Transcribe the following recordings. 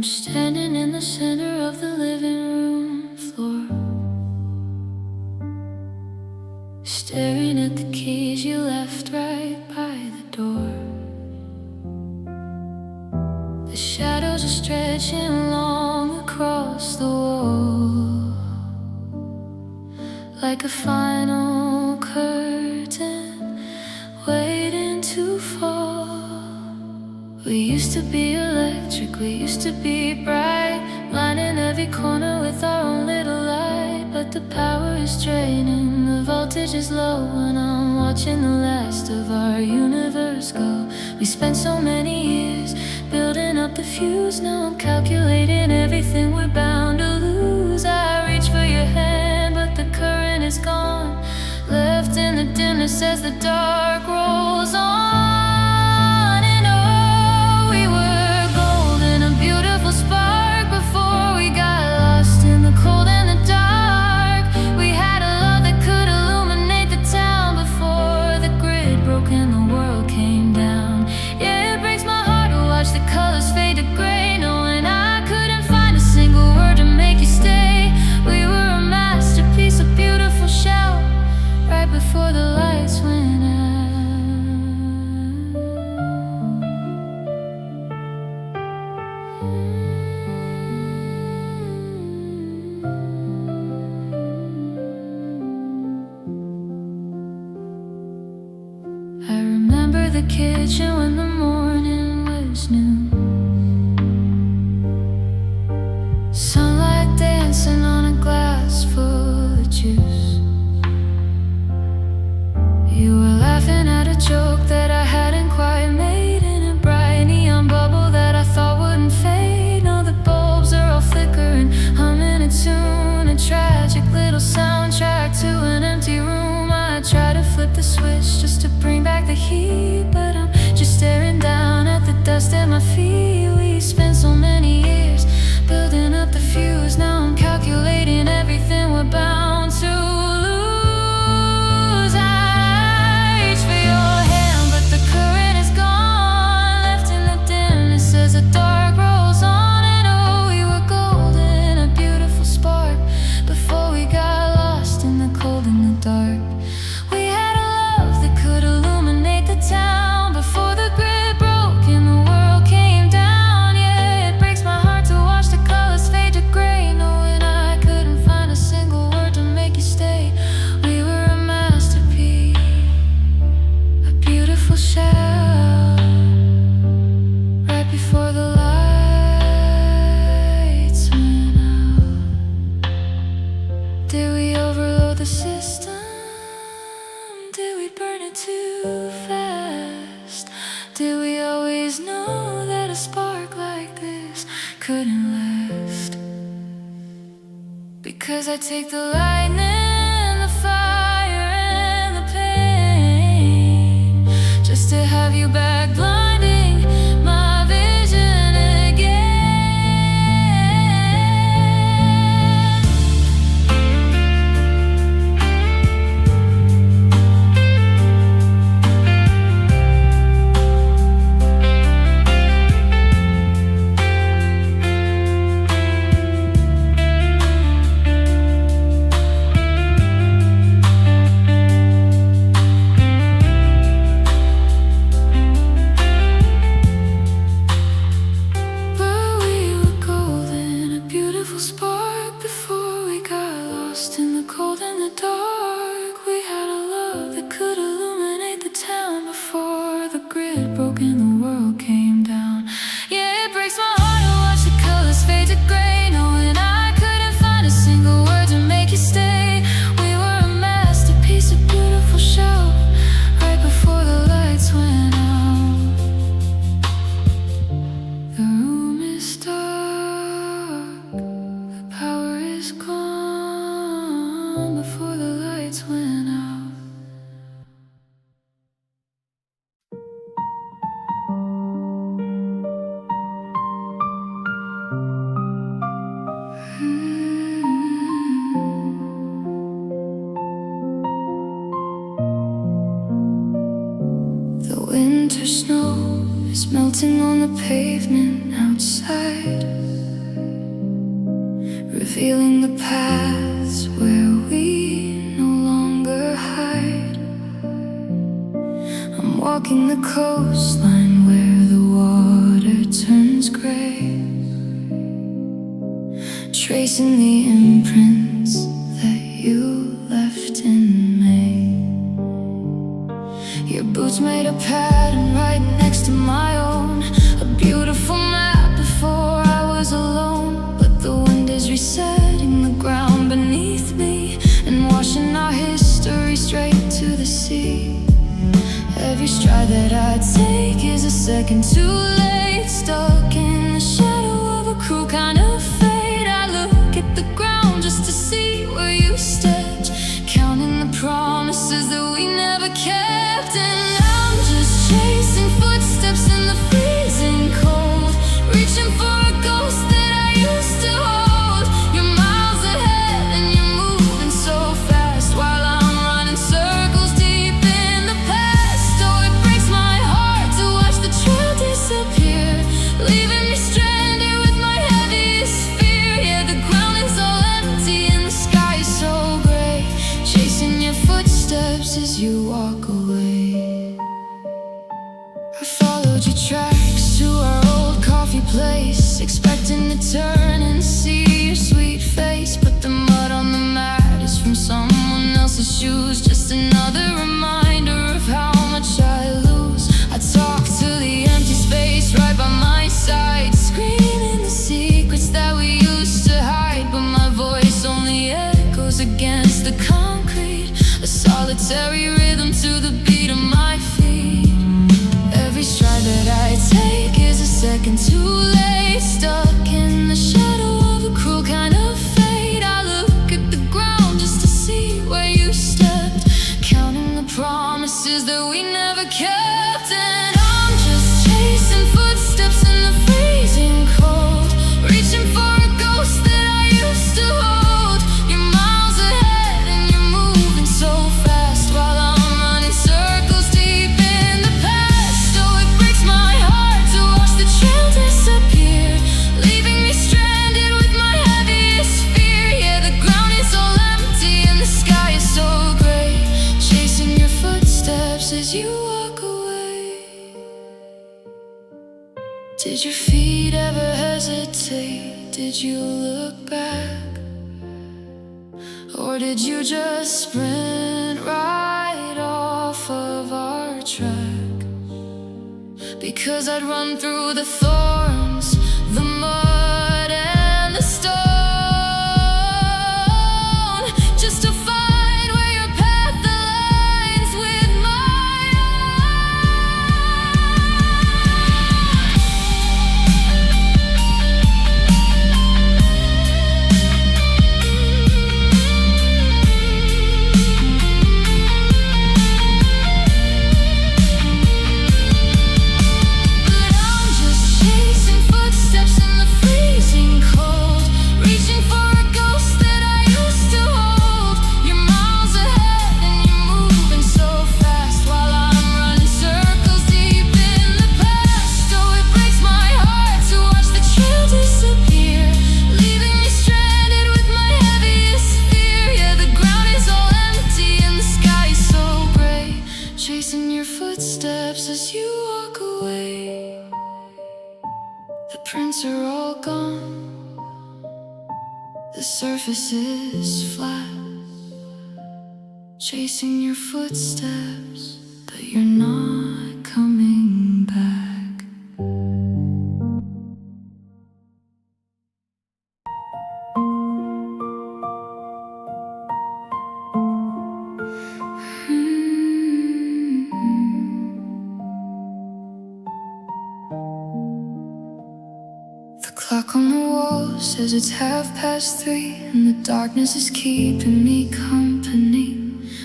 standing in the center of the living room floor, staring at the keys you left right by the door. The shadows are stretching long across the wall, like a final curtain waiting to fall. We used to be electric, we used to be bright, lining every corner with our own little light. But the power is draining, the voltage is low, and I'm watching the last of our universe go. We spent so many years building up the fuse, now I'm calculating everything we're bound to lose. I reach for your hand, but the current is gone, left in the dimness as the dark rolls on. Spark before we got lost in the cold and the dark. We had a love that could illuminate the town before the grid broke and the world came down. Yeah, it breaks my heart to watch the colors fade to gray, knowing I couldn't find a single word to make you stay. We were a masterpiece, a beautiful shell, right before the lights went out. I remember the kitchen when the morning was new, sunlight dancing on a glass full of juice. You were laughing at a joke that I hadn't quite made, in a bright neon bubble that I thought wouldn't fade. Now the bulbs are all flickering, humming a tune, a tragic little soundtrack to an empty room. I try to flip the switch just to bring back the heat, but I'm just staring down at the dust at my feet. We spent so many years building up the fuse, now I'm calculating everything we're bound to lose. I reach for your hand, but the current is gone, left in the dimness as the dark rolls on. And oh, we were golden, a beautiful spark, before we got lost in the cold and the dark. We had a love that could illuminate the town before the grid broke and the world came down. Yeah, it breaks my heart to watch the colors fade to gray, knowing I couldn't find a single word to make you stay. We were a masterpiece, a beautiful shell, right before the lights went out. Did we overload the system? Did we burn it too fast? Did we always know that a spark like this couldn't last? Because I take the lightning, the fire and the pain, just to have you back, blinding my vision again. Spark before we got lost in the cold and the dark. We had a love that could illuminate the town before the grid broke and the world came down. Yeah, it breaks my heart to watch the colors fade to gray, knowing I couldn't find a single word to make you stay. We were a masterpiece, a beautiful show, right before the lights went out. The room is dark, power is gone before the lights went out. The winter snow is melting on the pavement outside. feeling the paths where we no longer hide. I'm walking the coastline where the water turns gray, tracing the imprints that you left in May. Your boots made a pattern right next to my own, a beautiful map before I was alone. But the wind is resetting the ground beneath me and washing our history straight to the sea. Every stride that I take is a second too late, stuck in the shadow of a cruel kind of fate. I look at the ground just to see where you stepped, counting the promises that we never kept. And I'm just chasing footsteps in the freezing cold, reaching for a ghost that I used to hold. You're miles ahead and you're moving so fast, while I'm running circles deep in the past. Oh, it breaks my heart to watch the trail disappear, leaving me stranded with my heaviest fear. Yeah, the ground is all empty and the sky is so gray, chasing your footsteps as you walk away. I followed your tracks to our old coffee place, expecting to turn and see your sweet face. But the mud on the mat is from someone else's shoes, just another reminder of how much I lose. I talk to the empty space right by my side, screaming the secrets that we used to hide. But my voice only echoes against the concrete, a solitary rhythm to the beat of my feet. Every stride that I take is a second too late, stuck in the shadow of a cruel kind of fate. I look at the ground just to see where you stepped, counting the promises that we never kept. And I'm just chasing footsteps in the freezing cold, reaching for a ghost that I used to hold. You're miles ahead and you're moving so fast, while I'm running circles deep in the past. Oh, it breaks my heart to watch the trail disappear, leaving me stranded with my heaviest fear. Yeah, the ground is all empty and the sky is so gray, chasing your footsteps as you walk away. Did your feet ever hesitate? Did you look back? Or did you just sprint right off of our track? Because I'd run through the thorns, the mud and the stone, just to find where your path aligns with my are all gone, the surface is flat, chasing your footsteps, but you're not coming back. Clock on the wall says it's 3:30, and the darkness is keeping me company.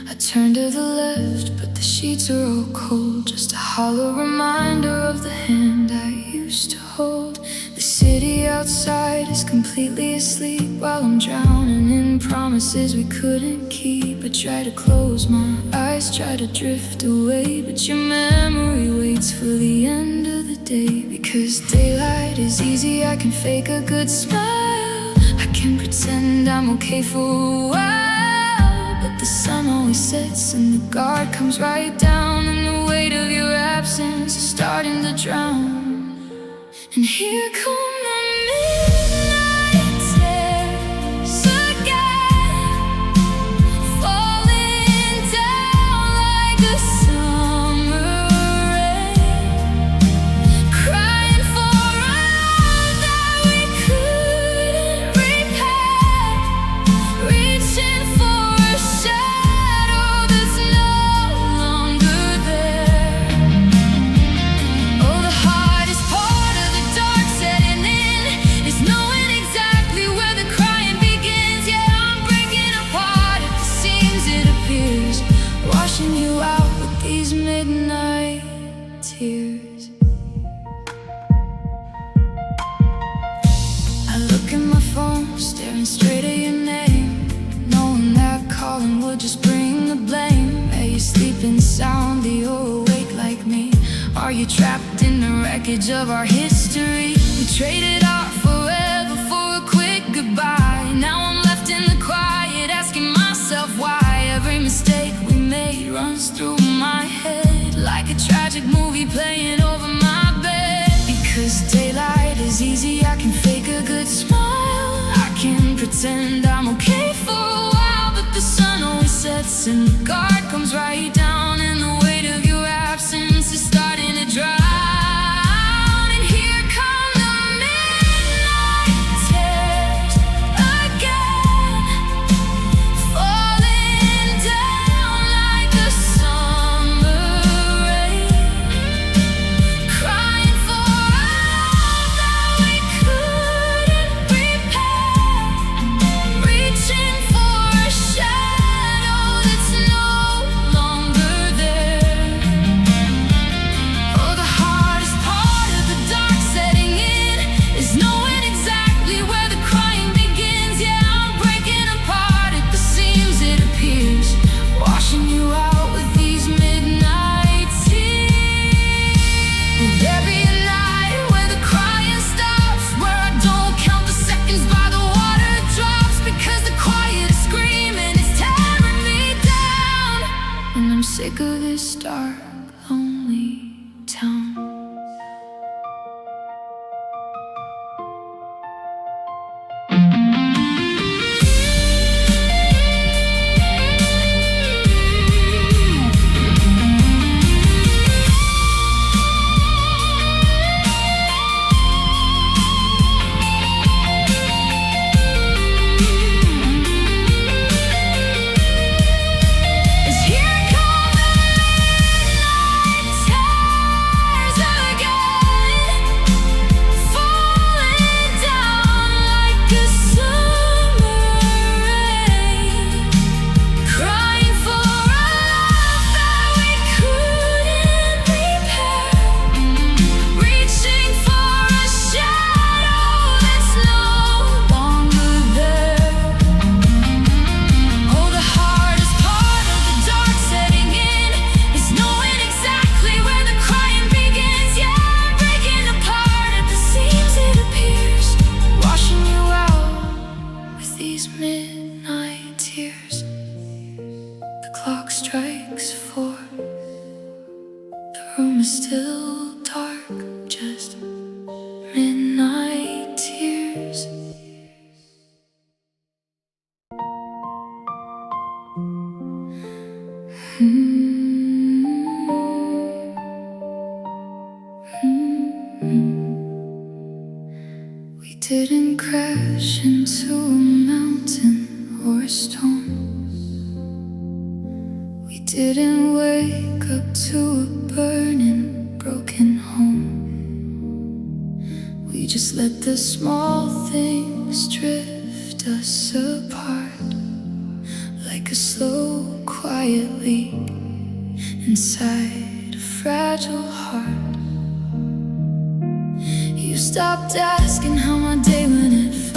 I turn to the left, but the sheets are all cold, just a hollow reminder of the hand I used to hold. The city outside is completely asleep, while I'm drowning in promises we couldn't keep. I try to close my eyes, try to drift away, but your memory waits for the end of the day. Because daylight is easy, I can fake a good smile, I can pretend I'm okay for a while, but the sun always sets and the guard comes right down, and the weight of your absence is starting to drown. And here come the midnight tears again, falling down like a summer rain, crying for a love that we couldn't repair, reaching for a shadow that's no longer there. Oh, the hardest part of the dark setting in is knowing exactly where the crying begins. Yeah, I'm breaking apart at the seams, it appears, washing you out with these midnight tears. I look at my phone, staring straight at your name, knowing that calling would just bring the blame. Are you sleeping soundly or awake like me? Are you trapped in the wreckage of our history? We traded our forever for a quick goodbye. Now I'm left in the quiet, asking myself why. Every mistake we made runs through my head like a tragic movie playing over my bed. Because daylight is easy, I can fake a good smile, I can pretend I'm okay for a while, but the sun always sets and the guard comes right down, and the weight of your absence is starting to drown. And here come the midnight tears again, falling down like a summer rain, crying for a love that we couldn't repair, reaching for a shadow that's no longer there. Oh, the hardest part of the dark setting in is knowing exactly where the crying begins. Yeah, I'm breaking apart at the seams, it appears, washing you out with these midnight tears. Will there be a night where the crying stops, where I don't count the seconds by the water drops? Because the quiet screaming is tearing me down, and I'm sick of this dark, lonely town. Is here come the midnight tears again, falling down like a summer rain, crying for a love that we couldn't repair, reaching for a shadow that's no longer there. Oh, the hardest part of the dark setting in is knowing exactly where the crying begins. Yeah, I'm breaking apart at the seams, it appears, washing you out with these midnight tears. The clock strikes 4, the room is still dark, just midnight tears. We didn't crash into a mountain or a storm. We didn't wake up to a burning, broken home. We just let the small things drift us apart, like a slow, quiet leak inside a fragile heart. You stopped asking how my day went at 5.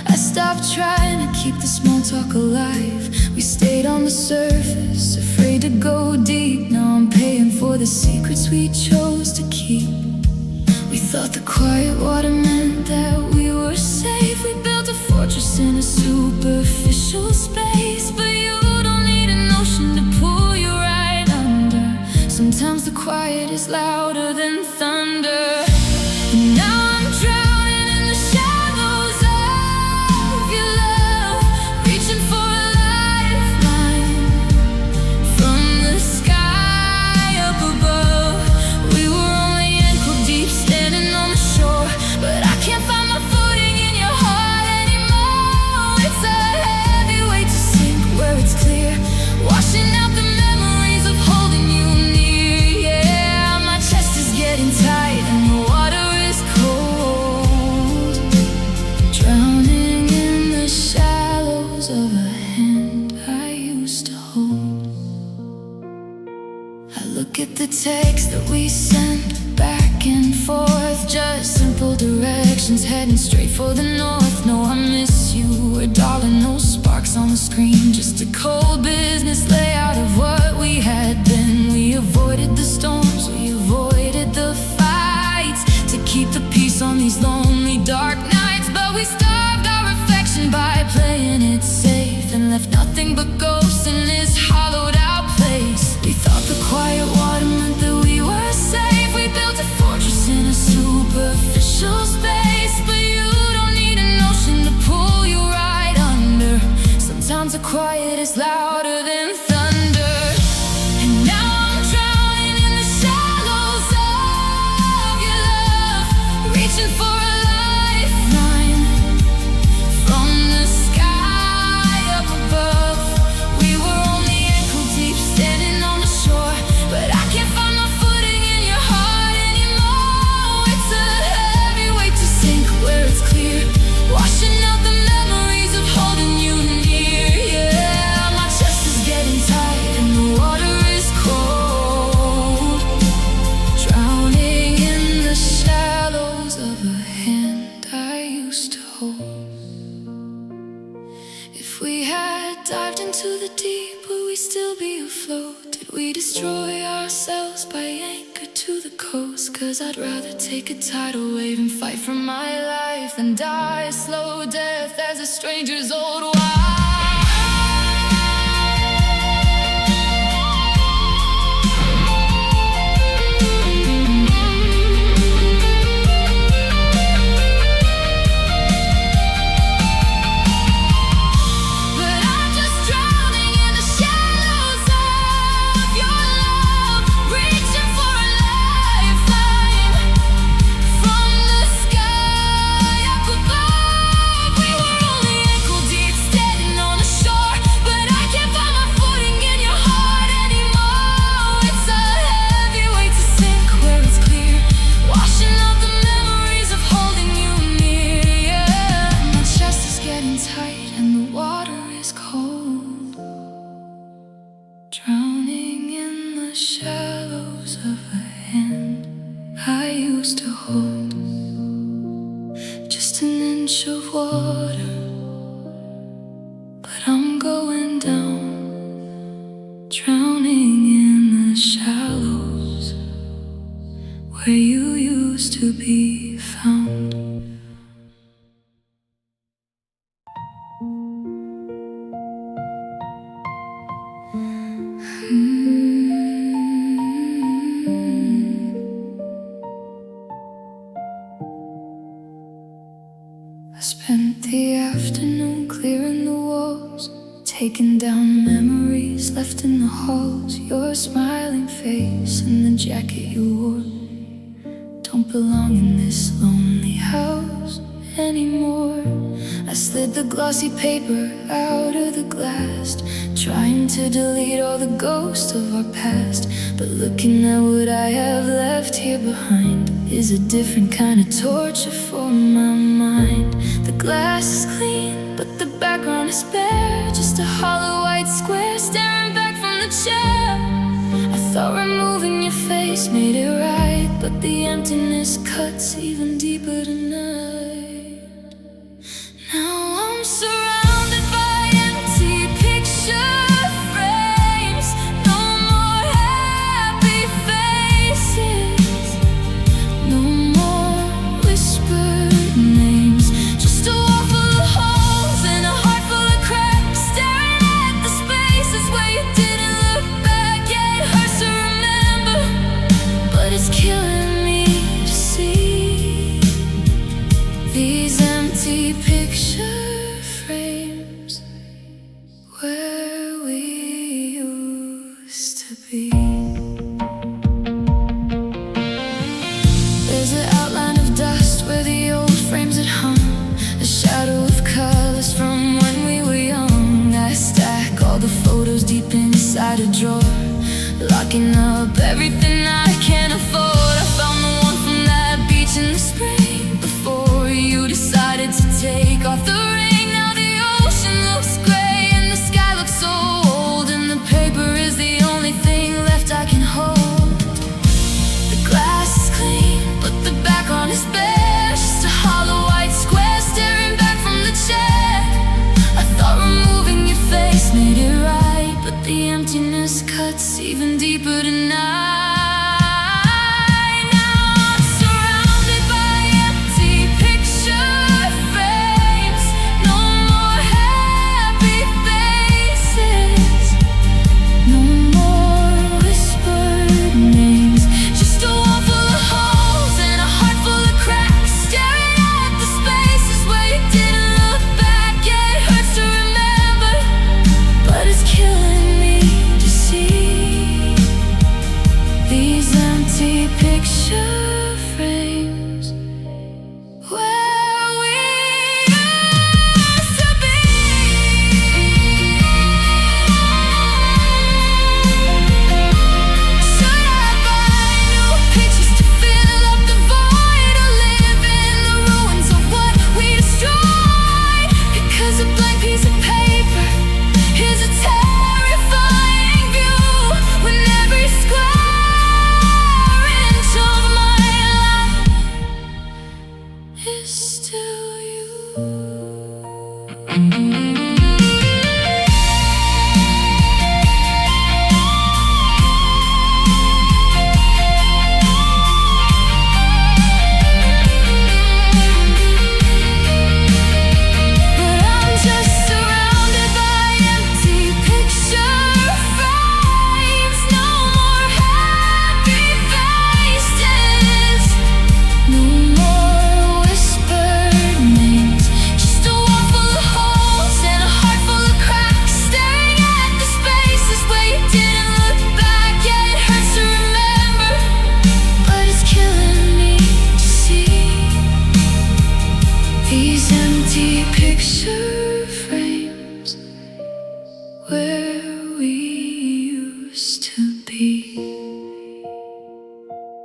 I stopped trying to keep the small talk alive. We stayed on the surface, afraid to go deep. Now I'm paying for the secrets we chose to keep. We thought the quiet water meant that we were safe. We built a fortress quiet is louder than thunder. And now I'm drowning in the shallows of your love, reaching for a lifeline from the sky up above. We were only ankle deep standing on the shore, but I can't find my footing in your heart anymore. It's a heavy weight to sink where it's clear, washing out the memories of holding you near. Yeah, my chest is getting tight and the water is cold, drowning in the shallows of a hand I used to hold. I look at the text that we sent back and forth, just simple directions heading straight for the north. No, I miss you, or darling, no sparks on the screen, just a cold business layout of what we had been. We avoided the storms, we avoided the fights, to keep the peace on these lonely dark nights. But we starved our affection by playing it safe, and left nothing but ghosts in this hollowed out place. We thought the quiet water meant that we were safe. We built a fortress in a superficial space, but you don't need an ocean to pull you right under. Sometimes the quiet is louder than thunder. And now I'm drowning in the shallows of your love, reaching for a lifeline from the sky up above. We were only ankle deep standing on the shore, but I can't find my footing in your heart anymore. It's a heavy weight to sink where it's clear, washing out the memories of holding you near. Yeah, my chest is getting tight and the water is cold, drowning in the shallows of a hand I used to hold. If we had dived into the deep, would we still be afloat? Did we destroy ourselves by anchor to the coast? 'Cause I'd rather take a tidal wave and fight for my life than die a slow death as a stranger's old wife. But I'm just drowning in the shallows of your love, reaching for a lifeline from the sky up above. We were only ankle deep standing on the shore, but I can't find my footing in your heart anymore. It's a heavy weight to sink where it's clear, washing out the memories of holding you near. Yeah, my chest is getting tight and the water is cold, drowning in the shallows of a hand I used to hold. Just an inch of water, but I'm going down, drowning in the shallows where you used to be found. I spent the afternoon clearing the walls, taking down memories left in the halls. Your smiling face and the jacket you wore don't belong in this lonely house anymore. I slid the glossy paper out of the glass, trying to delete all the ghosts of our past. But looking at what I have left here behind is a different kind of torture for my mind. The glass is clean, but the background is bare, just a hollow white square staring back from the chair. I thought removing your face made it right, but the emptiness cuts even deeper tonight. Now I'm surrounded by empty picture frames, no more happy faces, no more whispered names, just a wall full of holes and a heart full of cracks, staring at the spaces where you didn't look back. Yeah, it hurts to remember inside a drawer, locking up everything I can't afford. I found the one from that beach in the spring, before you decided to take off the ring. Now the ocean looks gray and the sky looks so old, and the paper is the only thing left I can hold. The glass is clean, but the background is bare, just a hollow white square staring back from the chair. I thought removing your face made it right, but the emptiness cuts even deeper tonight.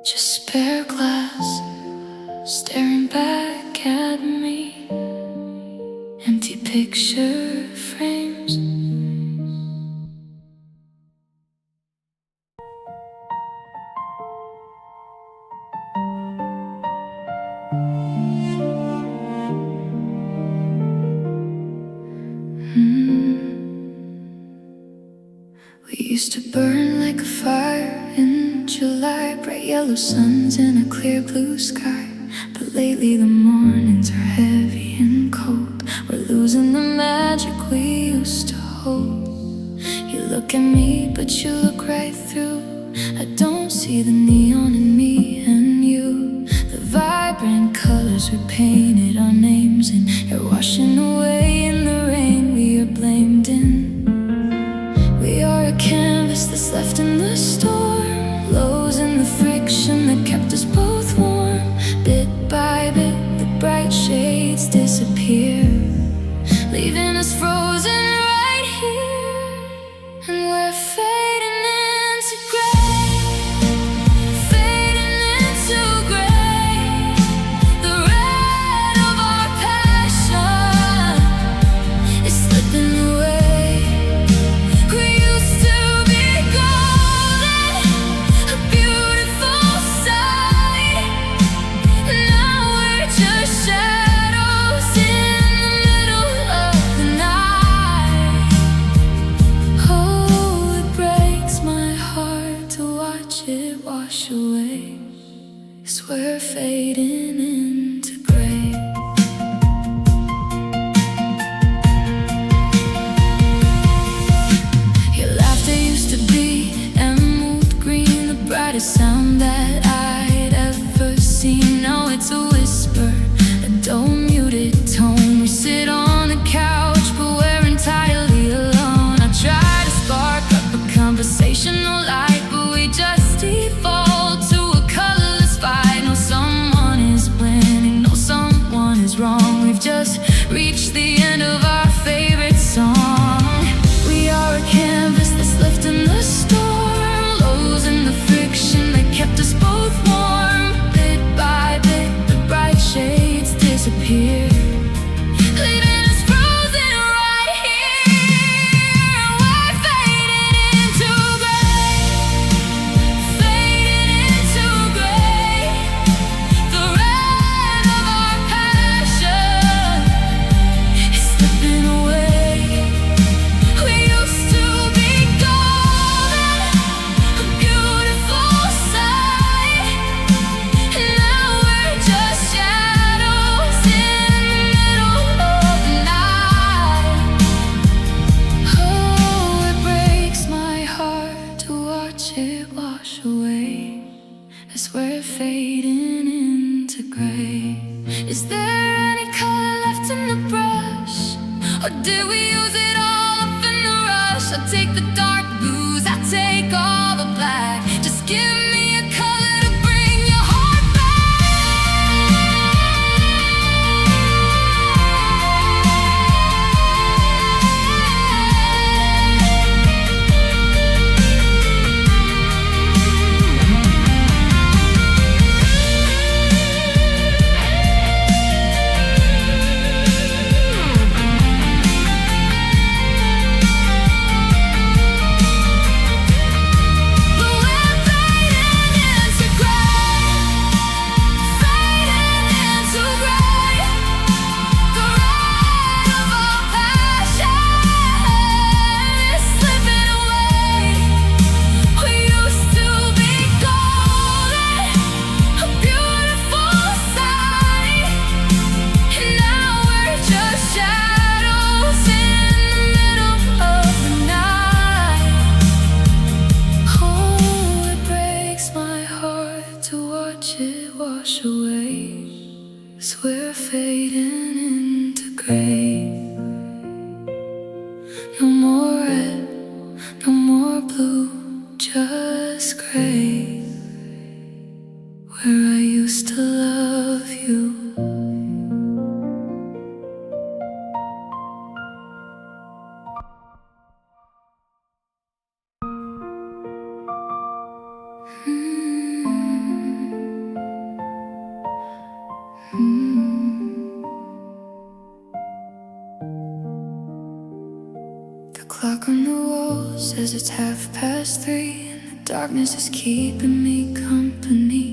Just bare glass staring back at me, empty picture frames. We used to burn like a fire in July, bright yellow suns in a clear blue sky. But lately the mornings are heavy and cold. We're losing the magic we used to hold. You look at me, but you look right through. I don't see the neon in me and you. The vibrant colors we painted our names in, you're washing away in the rain we are blamed in. We are a canvas that's left in the storm, lows in the friction that kept us both warm. Bit by bit, the bright shades disappear, leaving us frozen right here. And we're fading into gray, fading into gray. The red of our passion is slipping away. We used to be golden, a beautiful sight. Now we're just shadows in the middle of the night. Oh, it breaks my heart to watch it wash away, 'cause we're fading into gray. Your laughter used to be emerald green, the brightest sound that I'd ever seen. Now it's a whisper, a dull muted tone. We sit on the couch, but we're entirely alone. I try to spark up a conversational light, but we just default to a colorless fight. No, someone is did we use it all up in the rush? I take the dark blues, I take all the black. Just give me a color to bring your heart wash away as we're fading into gray. No more red, no more blue, just gray. Where I used to love you. The clock on the wall says it's 3:30, and the darkness is keeping me company.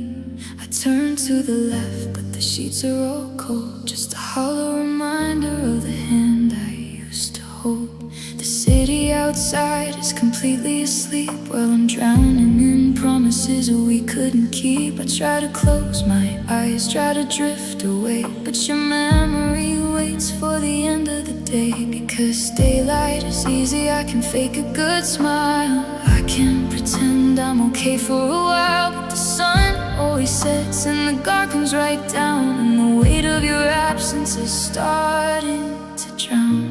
I turn to the left, but the sheets are all cold, just a hollow reminder of the hand I used to hold. The city outside is completely asleep while I'm drowning in promises we couldn't keep. I try to close my eyes, try to drift away, but your memory waits for the end of the day. Because daylight is easy, I can fake a good smile, I can pretend I'm okay for a while. But the sun always sets and the guard comes right down, and the weight of your absence is starting to drown.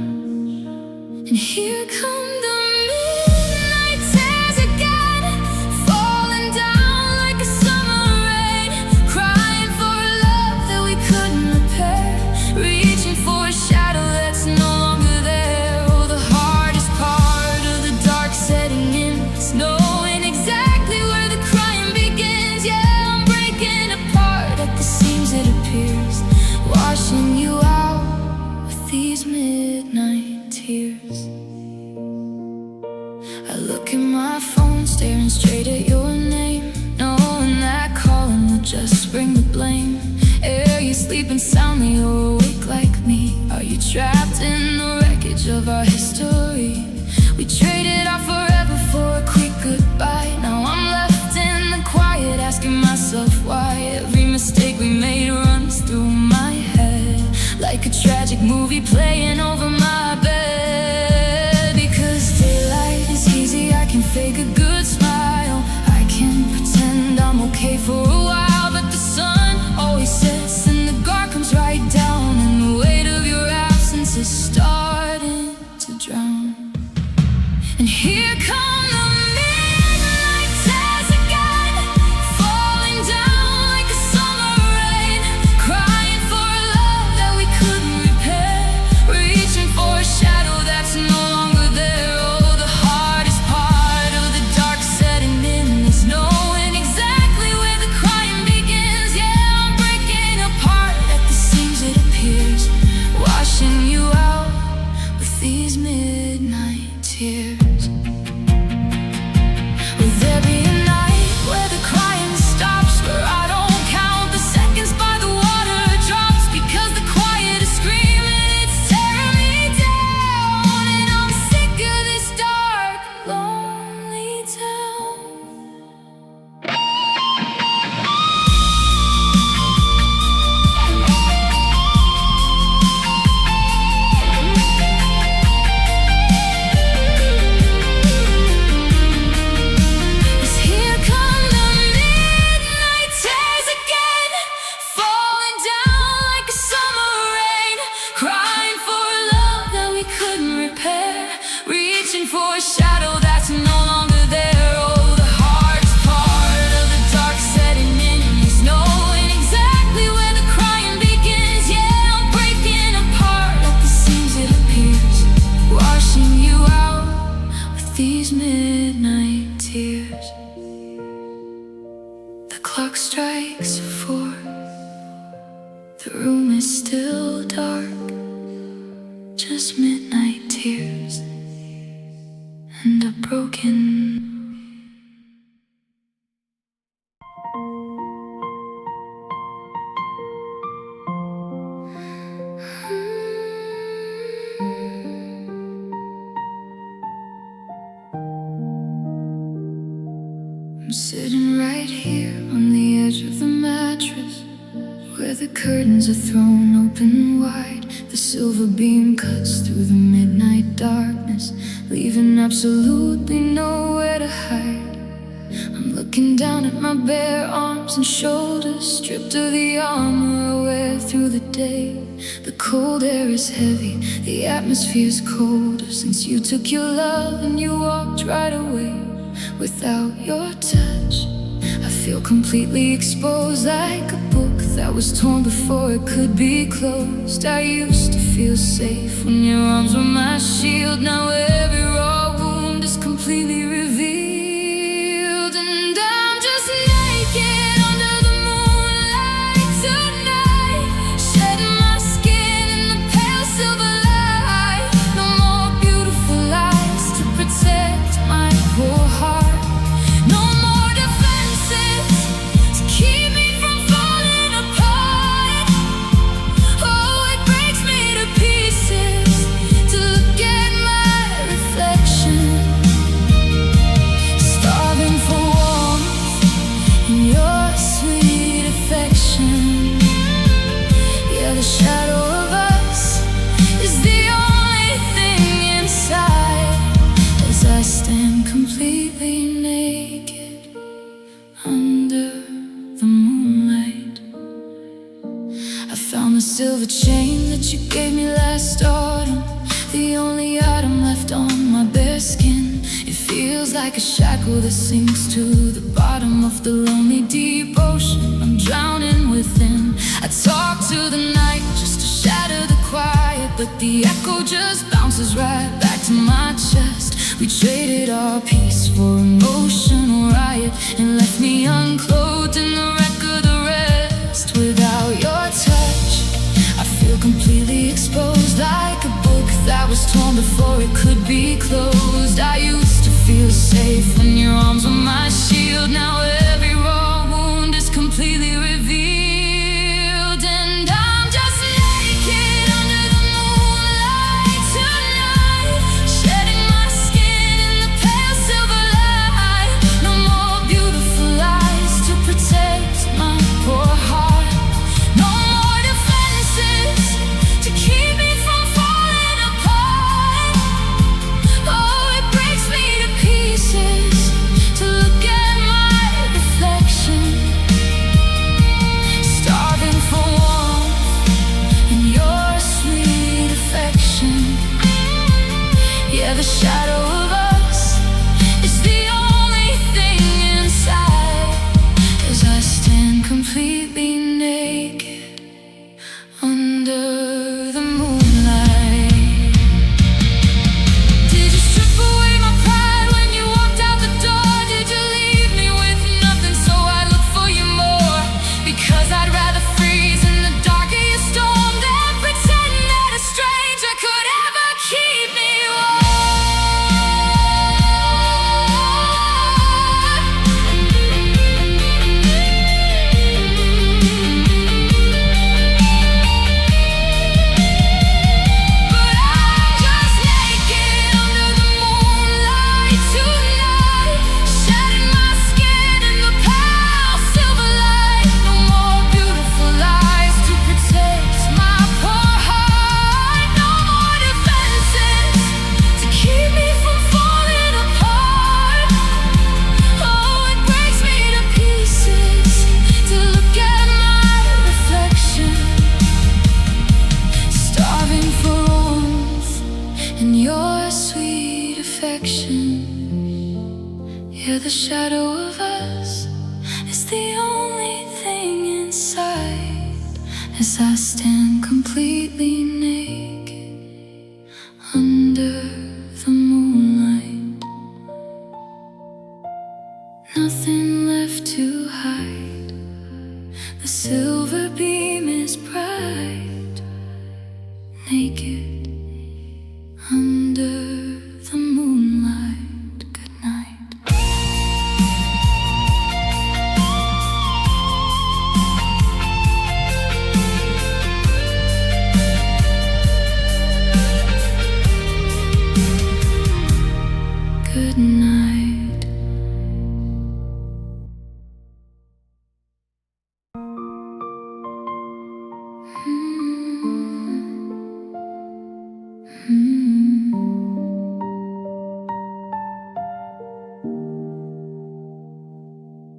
And here come the midnight tears again, falling down like a summer rain, crying for a love that we couldn't repair, reaching for a shadow that's no longer there. Oh, the hardest part of the dark setting in is knowing exactly where the crying begins. Yeah, I'm breaking apart at the seams, it appears, washing you out with these midnight tears. I look at my phone, staring straight at your name, knowing that calling will just bring the blame. Are you sleeping soundly or awake like me? Are you trapped in the wreckage of our history? We traded our forever for a quick goodbye. Now I'm left in the quiet, asking myself why. Every mistake we made runs through my head like a tragic movie playing over my bed. Because daylight is easy, I can fake a good smile, I can pretend I'm okay for a while. But the sun always sets and the guard comes right down, and the weight of your absence is starting to drown. And here come the midnight tears again, falling down like a summer rain, crying for a love that we couldn't repair, reaching for a shadow that's no longer there. Oh, the hardest part of the dark setting in is knowing exactly where the crying begins. Yeah, I'm breaking apart at the seams, it appears, washing you out with these midnight tears. midnight tears. The clock strikes 4. The room is still dark. Just midnight tears and a broken. I'm sitting right here on the edge of the mattress, where the curtains are thrown open wide. The silver beam cuts through the midnight darkness, leaving absolutely nowhere to hide. I'm looking down at my bare arms and shoulders, stripped of the armor I wear through the day. The cold air is heavy, the atmosphere's colder, since you took your love and you walked right away. Without your touch, I feel completely exposed, like a book that was torn before it could be closed. I used to feel safe when your arms were my shield. Now every raw wound is completely revealed, and I'm just naked under the moonlight tonight, shedding my skin in the pale silver light. No more beautiful lies to protect my poor heart. No more defenses to keep me from falling apart. Oh, it breaks me to pieces to look at my reflection, starving for warmth in your sweet affection. Yeah, the shadow of us is the only thing inside, as I stand completely naked under the moonlight. I found the silver chain that you gave me last autumn, the only item left on my bare skin. It feels like a shackle that sinks to the bottom of the lonely deep ocean. I'm drowning within. I talk to the night just to shatter the quiet, but the echo just bounces right back to my chest. We traded our peace for emotional riot, and left me unclothed in the wreck of the rest. Without your touch, I feel completely exposed, like a book that was torn before it could be closed. I used to feel safe when your arms were my shield. Now every raw wound is completely revealed, and I'm just naked under the moonlight tonight, shedding my skin in the pale silver light. No more beautiful lies to protect my poor heart. No more defenses to keep me from falling apart. Oh, it breaks me to pieces to look at my reflection, starving for warmth in your sweet affection. Yeah, the shadow of us is the only thing inside, as I stand completely naked under the moonlight. Did you strip away my pride when you walked out the door? Did you leave me with nothing, so I look for you more? Because I'd rather freeze in the dark of your storm than pretend that a stranger could ever keep me warm. But I'm just naked under the moonlight tonight, shedding my skin in the pale silver light. No more beautiful lies to protect my poor heart. No more defenses to keep me from falling apart. Oh, it breaks me to pieces to look at my reflection, starving for warmth in your sweet affection. Yeah, the shadow of us is the only thing inside, as I stand completely naked under the moonlight. nothing left to hide. The silver beam is bright, naked under the moonlight. Good night. Good night.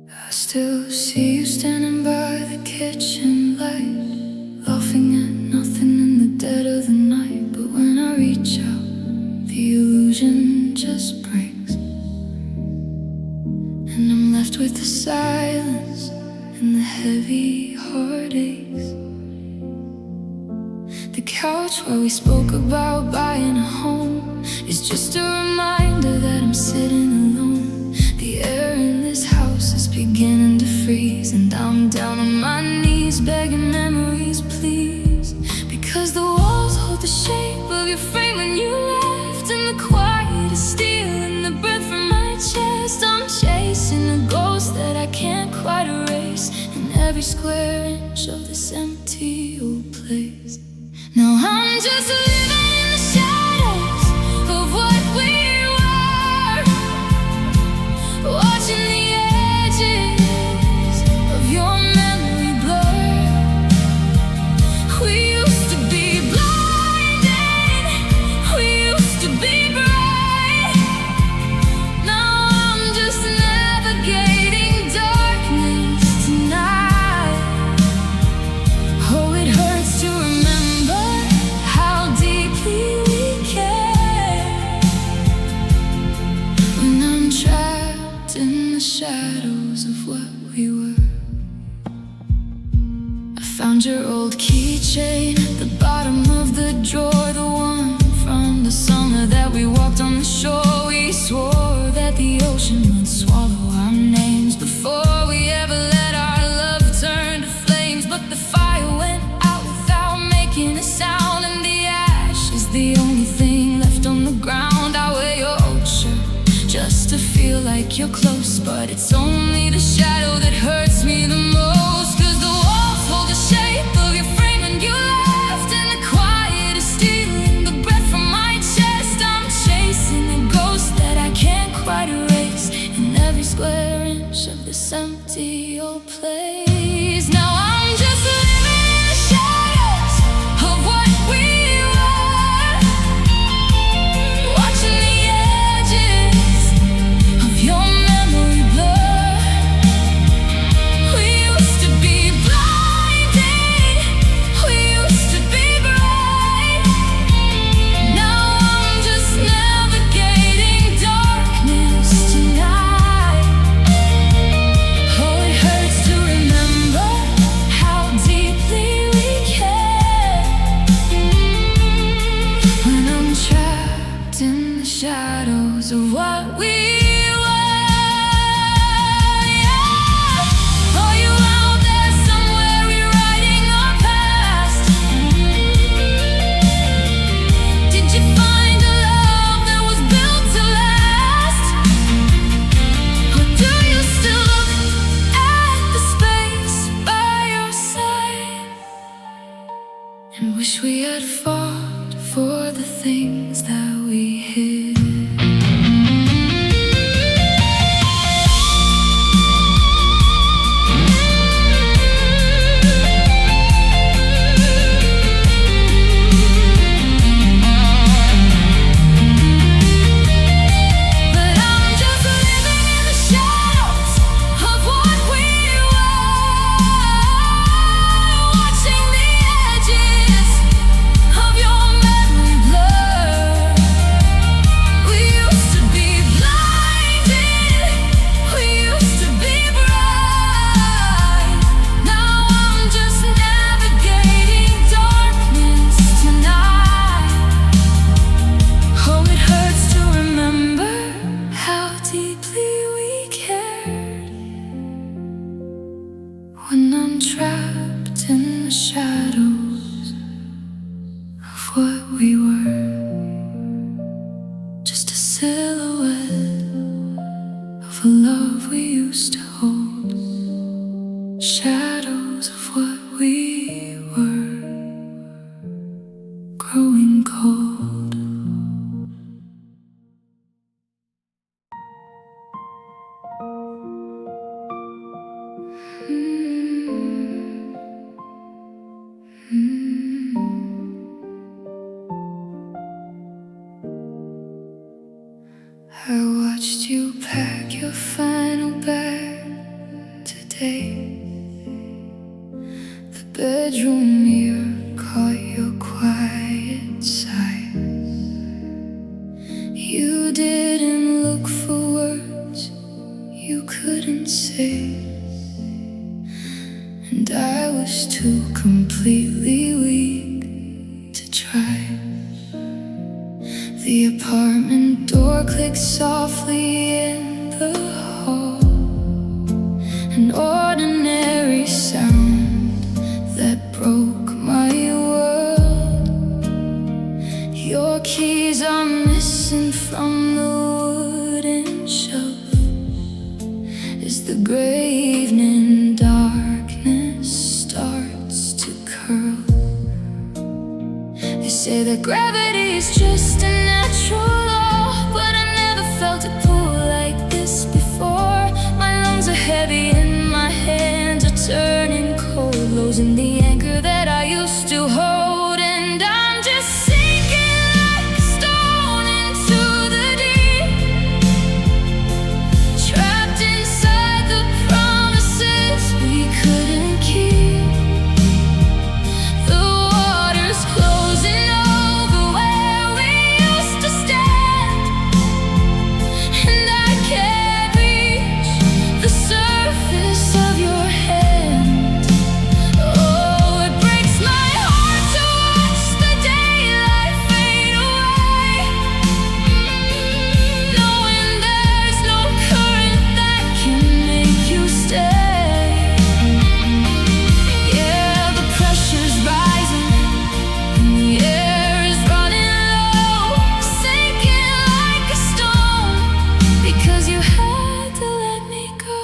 I still see you standing by the kitchen light, laughing at nothing in the dead of the night. But when I reach out, the illusion just breaks, and I'm left with the silence and the heavy heartaches. The couch where we spoke about buying a home is just a reminder that I'm sitting alone. The air in this house is beginning to freeze, and I'm down on my knees begging memories, please. Because the walls hold the shape of your frame when you left, and the quiet is stealing the breath from my chest. I'm chasing a ghost that I can't quite erase in every square inch of this empty old place. Now I'm just living in the shadows of what we were, watching the edges of your memory blur. We used to be blinded, we used to be bright. Now I'm just navigating darkness tonight. Oh, it hurts to remember how deeply we care when I'm trapped in the shadows of what we were. I found your old keychain at the bottom of the drawer, the one from the summer that we walked on the shore. We swore that the ocean would swallow our names before we ever let our love turn to flames. But the fire went out without making a sound, and the ash is the only thing left on the ground. I wear your old shirt just to feel like you're close, but it's only the shadow that hurts me the most. Cause the walls hold the shape of your frame when you left, and the quiet is stealing the breath from my chest. I'm chasing a ghost that I can't quite erase in every square inch of this empty old place. Now I'm just living in the shadows of what we were, watching the edges of your memory blur. We used to be blinded, we used to be bright. Now I'm just navigating darkness tonight. Oh, it hurts to remember how deeply we care when I'm trapped in the shadows of what we were. Yeah. Are you out there somewhere rewriting our past? Did you find a love that was built to last? Or do you still look at the space by your side and wish we had fought for the things that we hid? But I'm just living in the shadows of what we were, watching the edges of your memory blur. We used to be blinded, we used to be bright. Now I'm just navigating darkness tonight. Oh, it hurts to remember how deeply we care used to hold, shadows of what we were, growing cold. I watched you pack your final bag today. The bedroom mirror caught your quiet sigh. You didn't look for words you couldn't say, and I was too completely weak to try. The apartment door clicked softly in the hall, an ordinary sound that broke my world. Your keys are missing from the wooden shelf as the gray evening darkness starts to curl. They say that gravity is just a natural law, but I never felt it pull like this before. My lungs are heavy and my hands are turning cold, losing the anchor that I used to hold. And I'm just sinking like a stone into the deep, trapped inside the promises we couldn't keep. The water's closing over where we used to stand, and I can't reach the surface of your hand. Oh, it breaks my heart to watch the daylight fade away, knowing there's no current that can make you stay. Yeah, the pressure's rising and the air is running low, sinking like a stone because you had to let me go.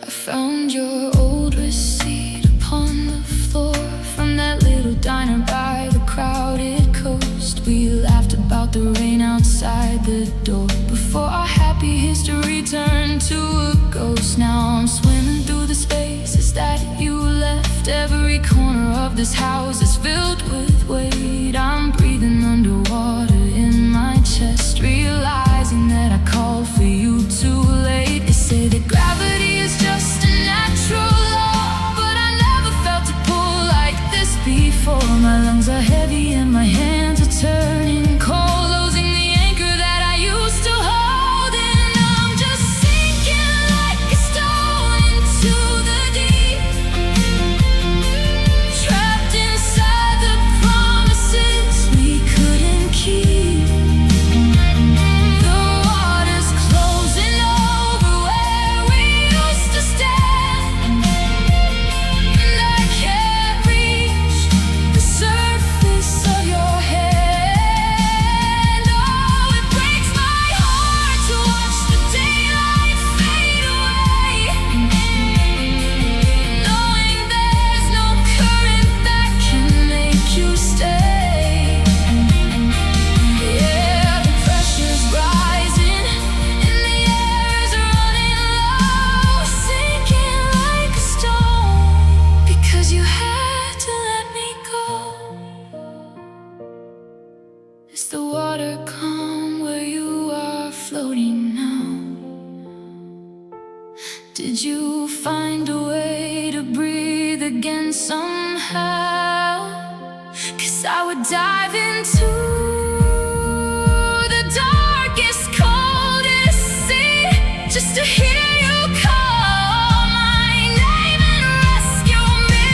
I found your old receipt upon the floor from that little diner by the crowded coast. We laughed about the rain outside the door before our happy history turned to a ghost. Now I'm swimming through the spaces that you left. Every corner of this house is filled with weight. I'm breathing underwater in my chest, realizing that I called for you too late. They say that gravity is just a natural law, but I never felt it pull like this before. My lungs are heavy and my hands are turning cold, losing the anchor that I used to hold. And I'm just sinking like a stone into the deep, trapped inside the promises we couldn't keep. The water's closing over where we used to stand, and I can't reach the surface of your hand. Oh, it breaks my heart to watch the daylight fade away, knowing there's no current that can make you stay. Yeah, the pressure's rising and the air's running low, sinking like a stone because you had to let me go. Is the water calm where you are floating now? Did you find a way to breathe again somehow? 'Cause I would dive into the darkest, coldest sea just to hear you call my name and rescue me.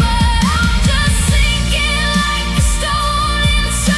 But I'm just sinking like a stone into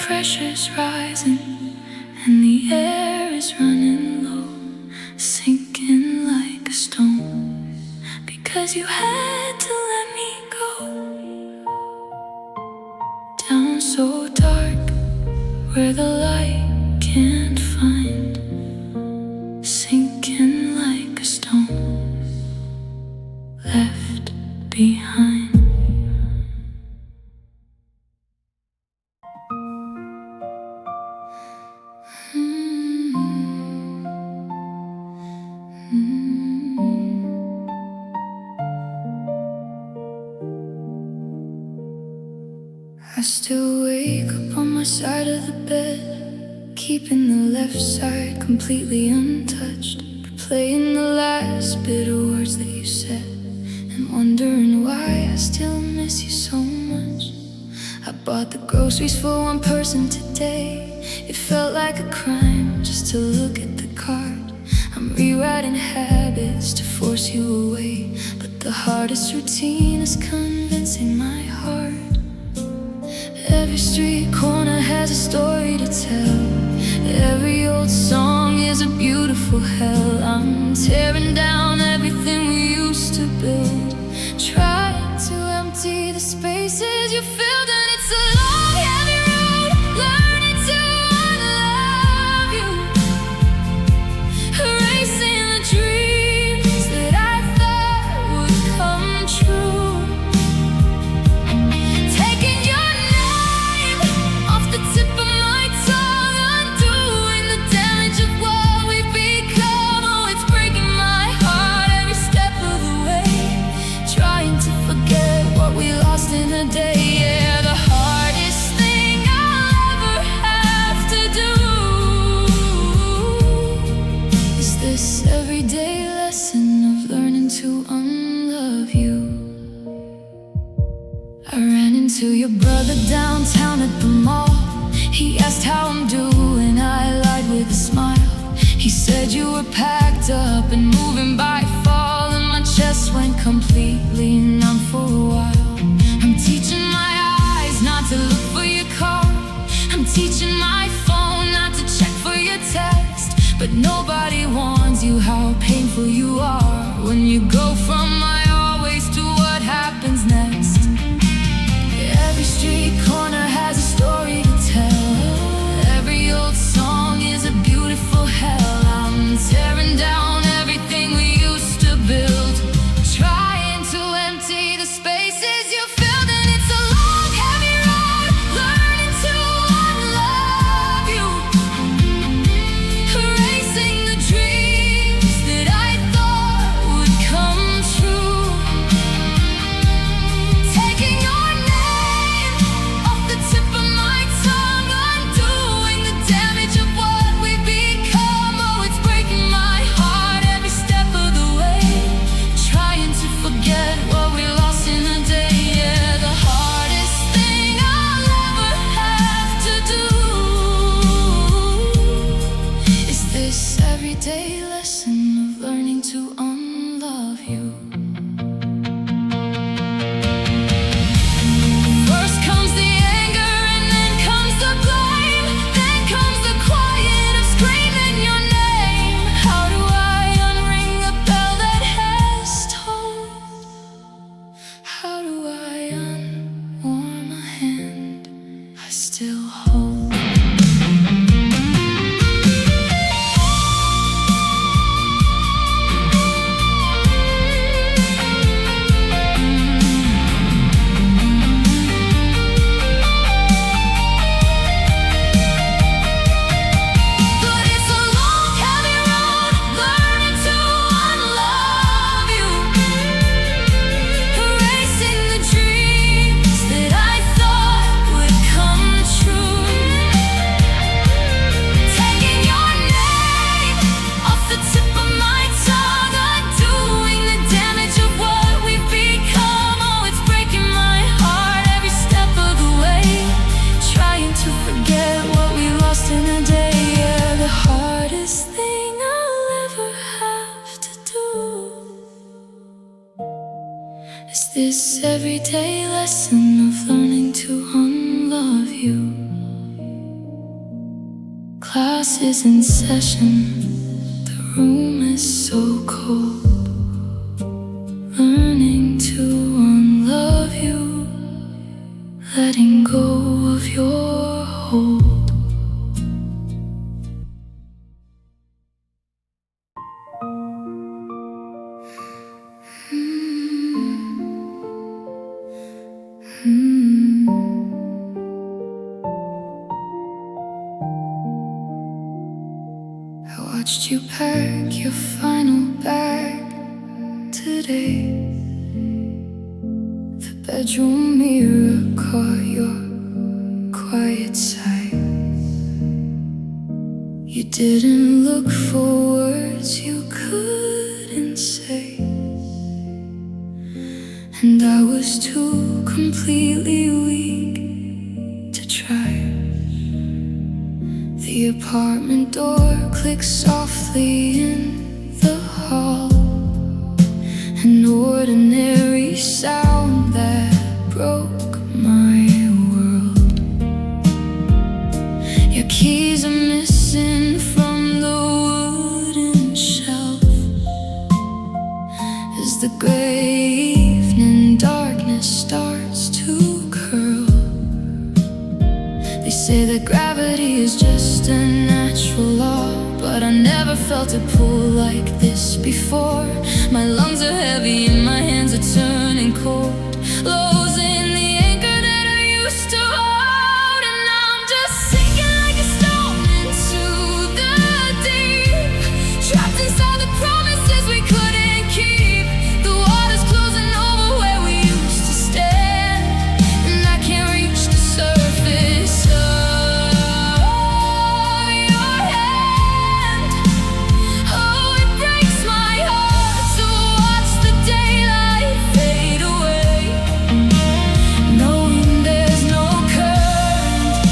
pressure's rising and the air is running low, sinking like a stone, because you had to let me go. Down so dark, where the light can't find, sinking like a stone, left behind. I still wake up on my side of the bed, keeping the left side completely untouched, replaying the last bit of words that you said, and wondering why I still miss you so much. I bought the groceries for one person today. It felt like a crime just to look at the card. I'm rewriting habits to force you away, but the hardest routine is convincing my heart. Every street corner has a story to tell. Every old song is a beautiful hell. I'm tearing down everything we used to build, trying to empty the spaces you filled. And it's a long, heavy road, learning to unlove you, erasing the dreams that I thought would come true, taking your name off the tip of my tongue, undoing the damage of what we've become. Oh, it's breaking my heart every step of the way, trying to forget what we lost in a day. Yeah, the hardest thing I'll ever have to do is this everyday lesson of learning to unlove you. I ran into your brother downtown at the mall. He asked how I'm doing, I lied with a smile. He said you were packed up and moving by fall, and my chest went completely numb for a while. I'm teaching my eyes not to look for your call. I'm teaching my phone not to check for your text, but nobody warns you how painful you are when you go from my always to what happens next. Every street corner has a story to tell. Every old song is a beautiful hell. I'm tearing down everything we used to build, trying to empty the spaces you filled. And it's a long, heavy road, learning to unlove you, erasing the dreams that I thought would come true, taking your name off the tip of my tongue, undoing the damage of what we've become. Oh, it's breaking my heart every step of the way, trying to forget what we lost in a day. Yeah, the hardest thing I'll ever have to do is this everyday lesson of learning to unlove you. First comes the anger, and then comes the blame, then comes the quiet of screaming your name. How do I unring the bell that has tolled? How do I unwarm a hand I still hold? But it's a long, heavy road, learning to unlove you, erasing the dreams that I thought would come true, taking your name off the tip of my tongue, undoing the damage of what we've become. Oh, it's breaking my heart every step of the way, trying to forget what we lost in a day. Yeah, the hardest thing I'll ever have to do is this everyday lesson of learning to unlove you. Class is in session, the room is so cold. Learning to unlove you, letting go of your hold. I watched you pack your final bag today. The bedroom mirror caught your quiet side. You didn't look for words you couldn't say, and I was too completely weak to try. The apartment door clicked softly in the hall, an ordinary sound that broke my world. Your keys are missing from the wooden shelf as the gray evening darkness starts to curl. They say that gravity is just a natural law, but I never felt it pull like this before. My lungs are heavy and my hands are turning cold, losing the anchor that I used to hold. And now I'm just sinking like a stone into the deep, trapped inside the promises we couldn't keep. The water's closing over where we used to stand, and I can't reach the surface of your hand. Oh, it breaks my heart to watch the daylight fade away, knowing there's no current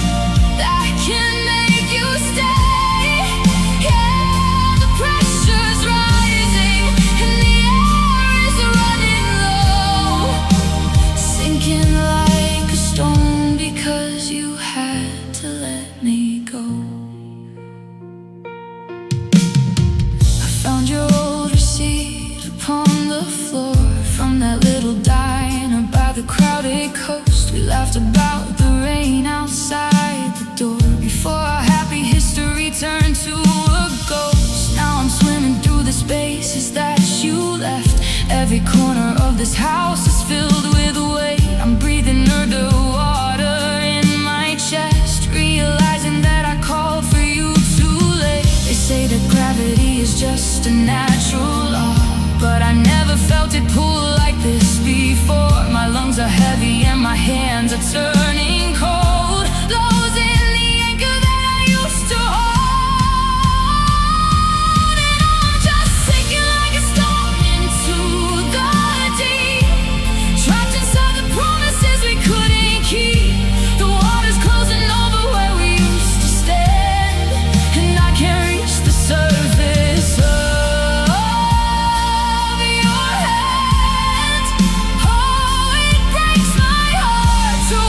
that can make you stay. Yeah, the pressure's rising and the air is running low, sinking like a stone because you had to let me go. I found your old receipt upon the floor from that little diner by the crowded coast. We laughed about the rain outside the door before our happy history turned to a ghost. Now I'm swimming through the spaces that you left. Every corner of this house is filled with weight. I'm breathing underwater in my chest, realizing that I called for you too late. They say that gravity is just a natural law, but I never felt it pull like this before. My lungs are heavy and my hands are turning cold, losing the anchor that I used to hold. And I'm just sinking like a stone into the deep, trapped inside the promises we couldn't keep. The water's closing over where we used to stand, and I can't reach the surface of your hand. Oh, it breaks my heart to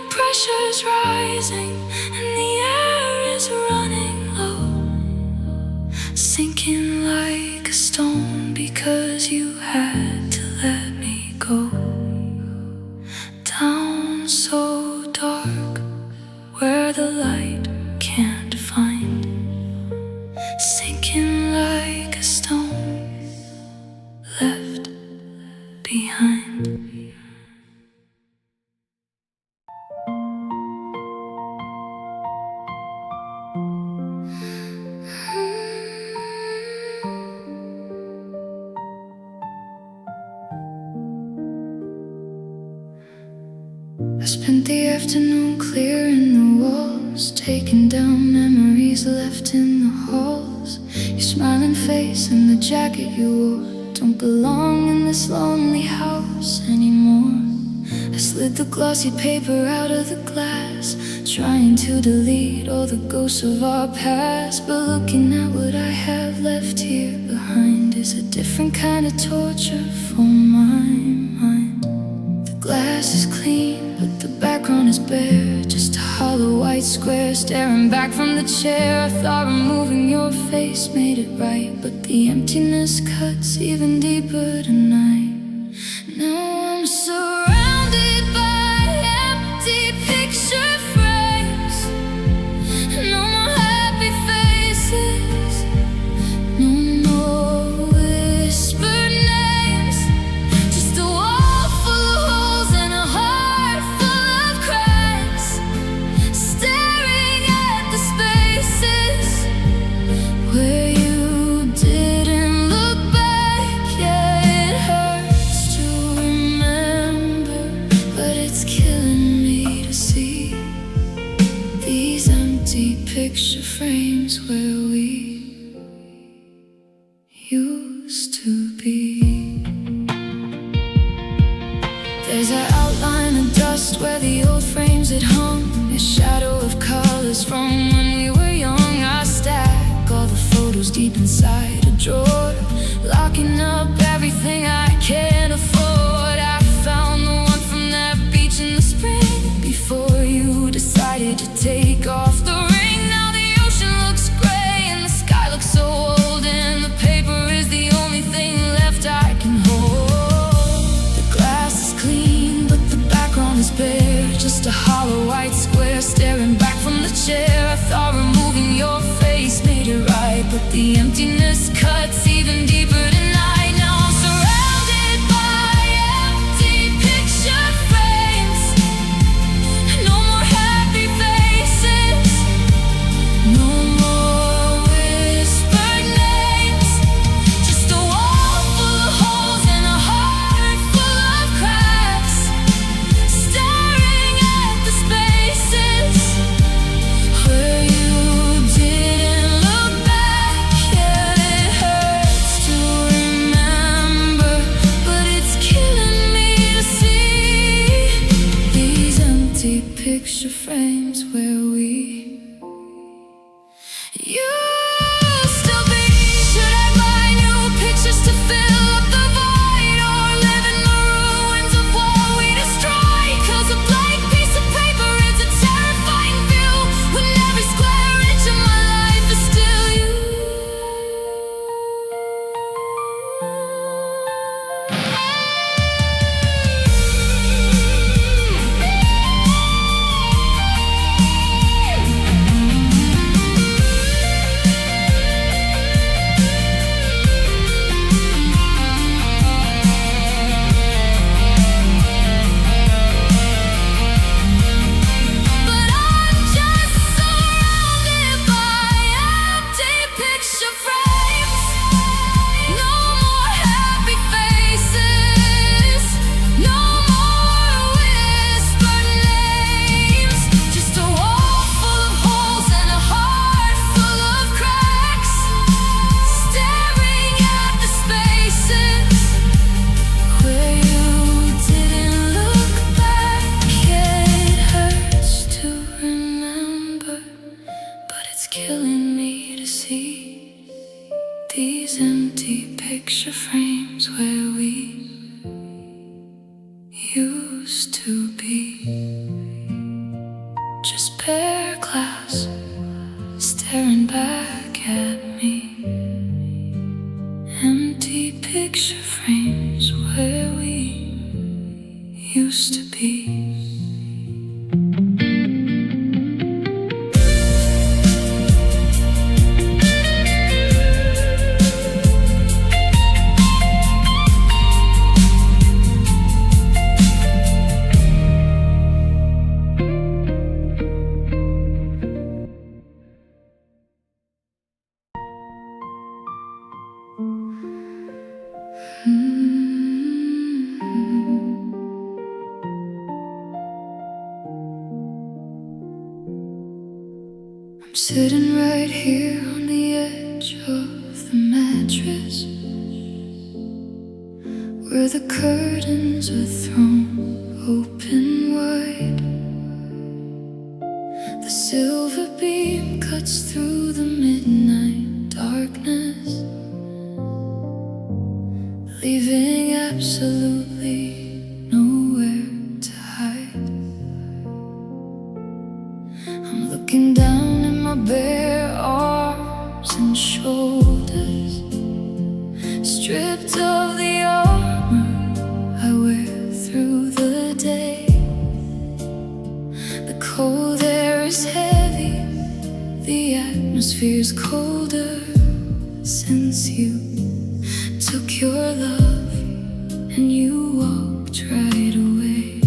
the pressure's rising and the air is running low, sinking like a stone because you had to let me go. Down so dark where the light can't find, sinking like a stone left behind. I spent the afternoon clearing the walls, taking down memories left in the halls. Your smiling face and the jacket you wore don't belong in this lonely house anymore. I slid the glossy paper out of the glass, trying to delete all the ghosts of our past. But looking at what I have left here behind is a different kind of torture for my mind. The glass is clean, but the background is bare, just a hollow white square staring back from the chair. I thought removing your face made it right, but the emptiness cuts even deeper tonight. Now I'm surrounded by empty picture frames. No more happy faces, no more whispered names, just a wall full of holes and a heart full of cracks, staring at the spaces where you didn't look back. Yeah, it hurts to remember, but it's killing me to see these empty picture frames where we used to be. There's an outline of dust where the old frames had hung, a shadow of colors from when we were young. I stack all the photos deep inside a drawer, locking up everything I can't afford. I found the one from that beach in the spring, before you decided to take off the ring. Now the ocean looks gray and the sky looks so old, and the paper is the only thing left I can hold. The glass is clean, but the background is bare, just a hollow white square staring back from the chair. I thought removing your face made it right, but the emptiness cuts even deeper tonight. Now I'm surrounded by empty picture frames. No more happy faces, no more whispered names, just a wall full of holes and a heart full of cracks, staring at the spaces where you didn't look back. Yeah, it hurts to remember, but it's killing me to see these empty picture frames where we used to be. Should I buy new pictures to fill up the void, or live in the ruins of what we destroyed? 'Cause a blank piece of paper is a terrifying view, when every square inch of my life is still you. just bare glass staring back at me. Empty picture frames where we used to be. I'm sitting right here on the edge of the mattress, where the curtains are thrown open wide. The silver beam cuts through the midnight darkness, leaving absolutely nowhere to hide. I'm looking down at my bare arms and shoulders, stripped of the armor I wear through the day. The cold air is heavy, the atmosphere's colder, since you took your love and you walked right away.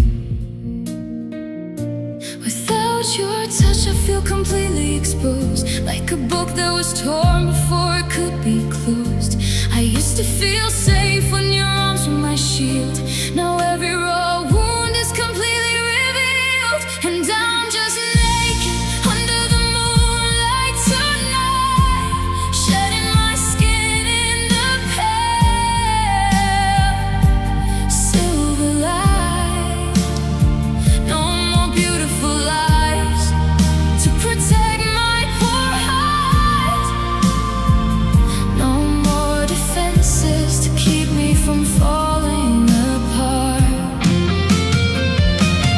Without your touch I feel completely exposed, like a book that was torn before it could be closed. I used to feel safe when your arms were my shield. Now every raw wound is completely revealed, and I'm just naked under the moonlight tonight, shedding my skin in the pale silver light. No more beautiful lies to protect my poor heart, no more defenses to keep me from falling apart.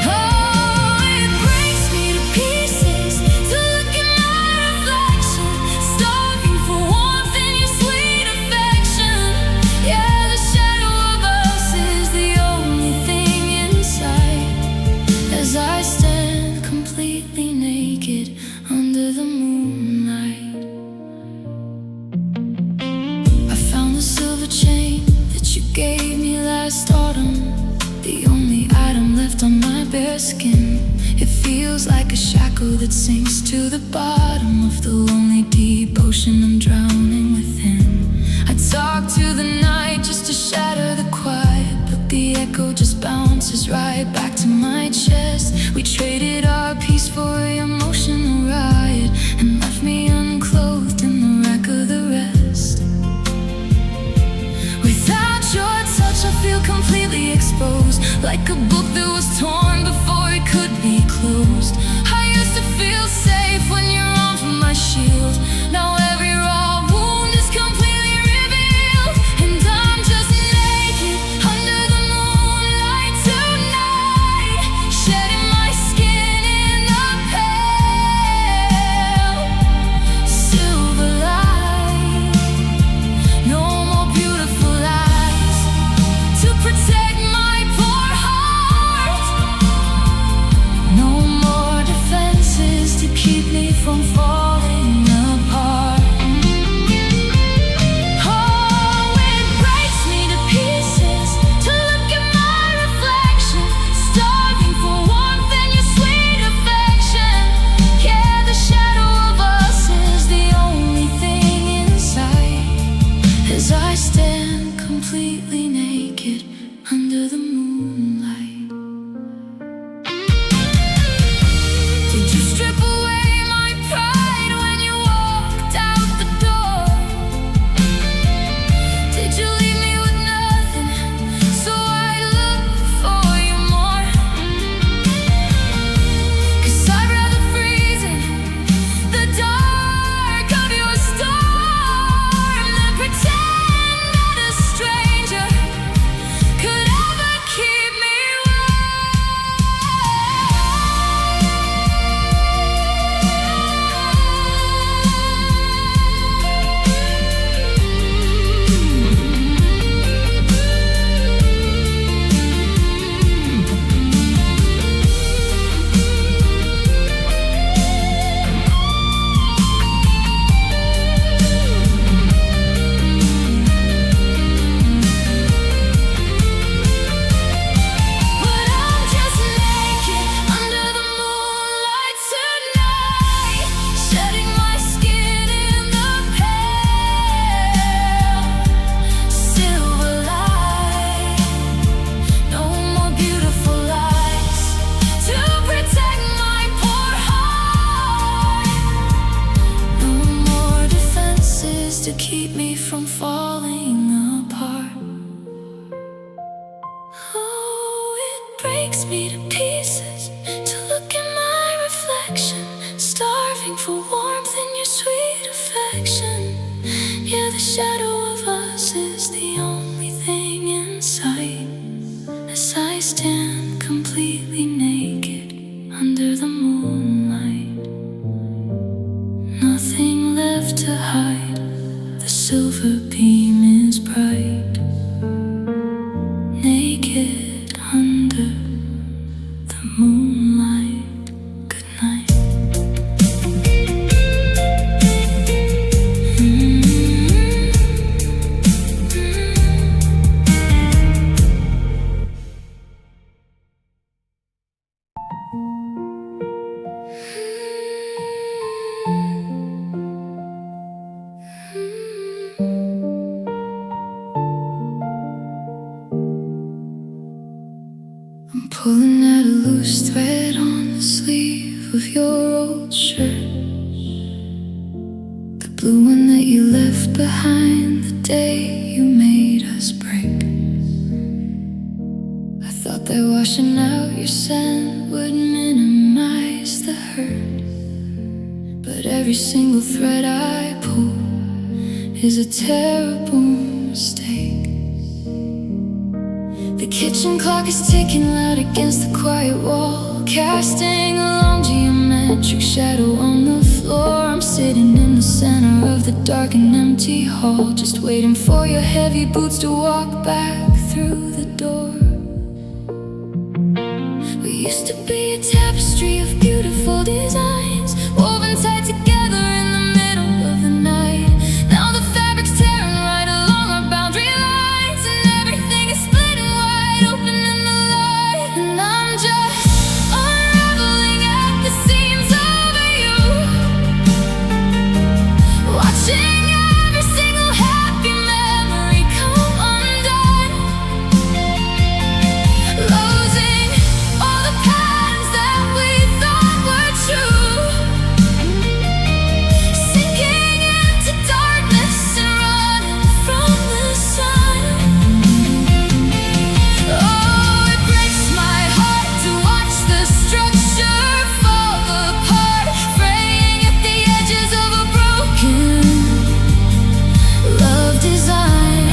Oh, it breaks me to pieces to look at my reflection, starving for warmth in your sweet affection. Yeah, the shadow of us is the only thing inside, as I stand completely naked under the moonlight. I found the silver chain that you gave me last autumn, the only item left on my bare skin. It feels like a shackle that sinks to the bottom of the lonely deep ocean I'm drowning within. I talk to the night just to shatter the quiet, but the echo just bounces right back to my chest. We traded our peace for a emotional riot, and left me unclothed in the wreck of the rest. Without your touch I feel completely exposed, like a book that was torn before it could be closed. I used to feel safe when your arms were my shield. Now every raw wound is completely revealed, and I'm just naked under the moonlight tonight, shedding my skin in the pale silver light. No more beautiful lies to protect my poor heart, no more under the moonlight, nothing left to hide. The silver beam is bright, naked under the moonlight. Good night. I'm pulling at a loose thread on the sleeve of your old shirt, the blue one that you left behind the day you made us break. I thought that washing out your scent would minimize the hurt, but every single thread I pull is a terrible mistake. The kitchen clock is ticking loud against the quiet wall, casting a long geometric shadow on the floor. I'm sitting in the center of the dark and empty hall, just waiting for your heavy boots to walk back through the door. We used to be a tapestry of beautiful designs, woven tight together in the middle of the night. Now the fabric's tearing right along our boundary lines, and everything is splitting wide open in the light. And I'm just unraveling at the seams over you, watching every single happy memory come undone, losing all the patterns that we thought were true, sinking into darkness and running from the sun. Oh, it breaks my heart to watch the structure fall apart, fraying at the edges of a broken love design.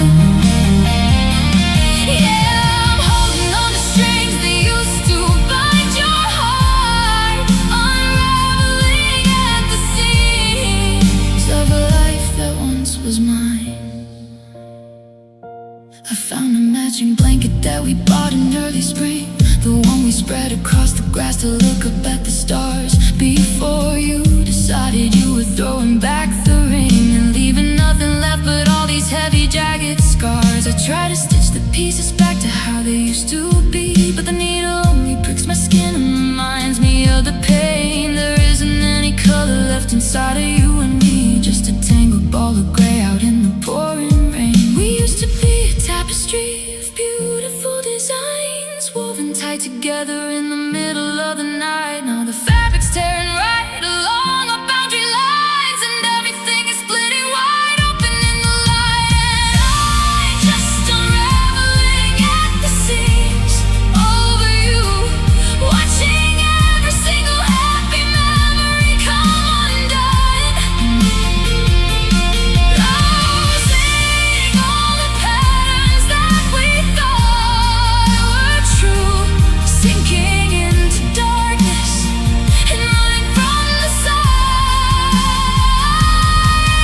Yeah, I'm holding on to strings that used to bind your heart, unraveling at the seams of a life that once was mine. I found a matching blanket that we bought in early spring, the one we spread across the grass to look up at the stars, before you decided you were throwing back the ring and leaving nothing left but all these heavy jagged scars. I try to stitch the pieces back to how they used to be, but the needle only pricks my skin and reminds me of the pain. There isn't any color left inside of you and me, just a tangled ball of gray out in the pouring rain. We used to be a tapestry of beautiful designs, woven tight together in the middle of the night. Now the fabric's tearing right along our boundary lines, and everything is splitting wide open in the light. And I'm just unraveling at the seams over you, watching every single happy memory come undone, losing all the patterns that we thought were true, sinking into darkness and running from the sun.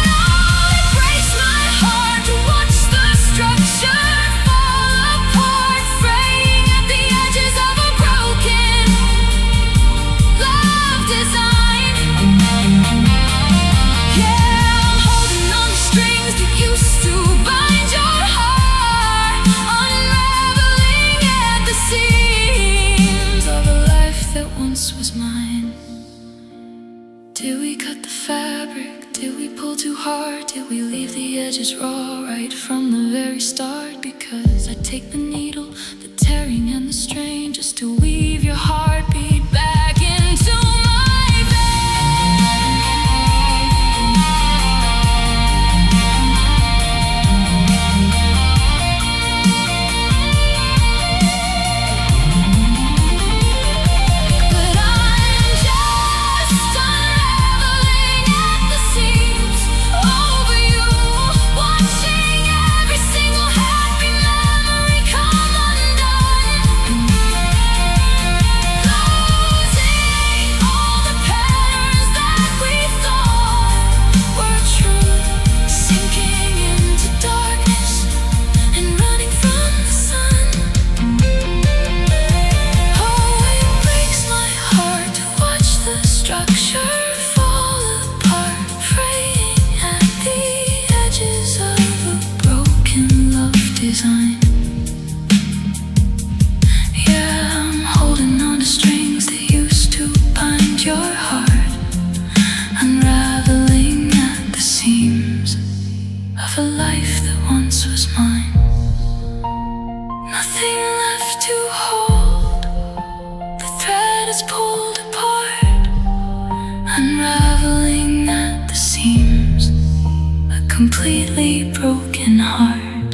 Oh, it breaks my heart to watch the structure fall apart, fraying at the edges of a broken love design. Yeah, I'm holding on to strings that used to bind your heart, unraveling at the seams of a life that once was mine. Did we cut the fabric? Did we pull too hard? Did we leave the edges raw right from the very start? Because I take the needle, the tearing and the strain, just to weave your heartbeat back into my veins. But I'm just unraveling at the seams over you, watching every single happy memory come undone. completely broken heart.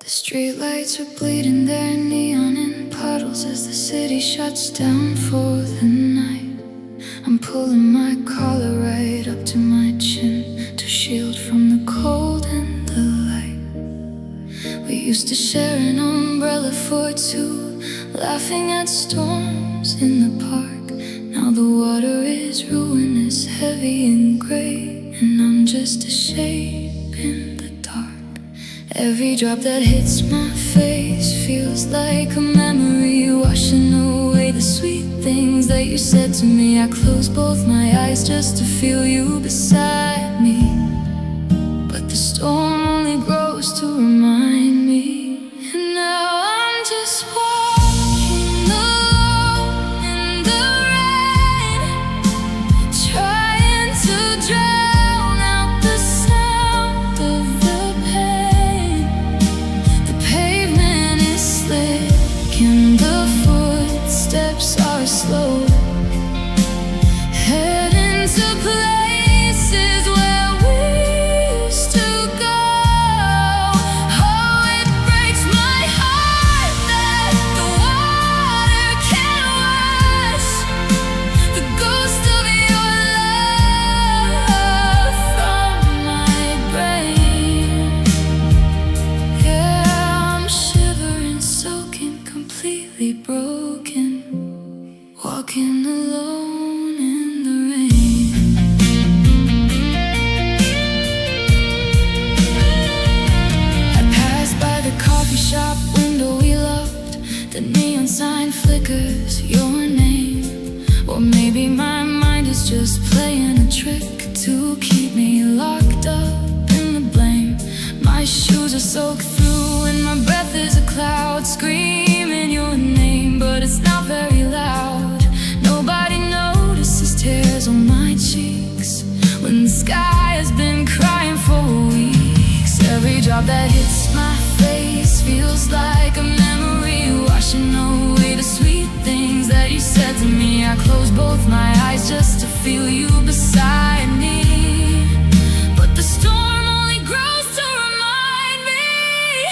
The streetlights are bleeding their neon in puddles as the city shuts down for the night. I'm pulling my collar right up to my chin to shield from the cold and the light. We used to share an umbrella for two, laughing at storms in the park. Now the water is ruinous, heavy and gray, and I'm just a shape in the dark. Every drop that hits my face feels like a memory, washing away the sweet things that you said to me. I close both my eyes just to feel you beside me, but the storm only grows to remind me. And now I'm just walking alone in the rain, trying to drown out the sound of the pain. The pavement is slick and the footsteps are slow, heading to places where we used to go. Oh, it breaks my heart that the water can't wash the ghost of your love from my brain. Yeah, I'm shivering, soaking, completely broken, walking alone in the rain. I passed by the coffee shop window we loved. The neon sign flickers your name. Or maybe my mind is just playing a trick to keep me locked up in the blame. My shoes are soaked through and my breath is a cloud, screaming your name, but it's not very loud. Nobody notices tears on my cheeks when the sky has been crying for weeks. Every drop that hits my face feels like a memory, washing away the sweet things that you said to me. I close both my eyes just to feel you beside me, but the storm only grows to remind me.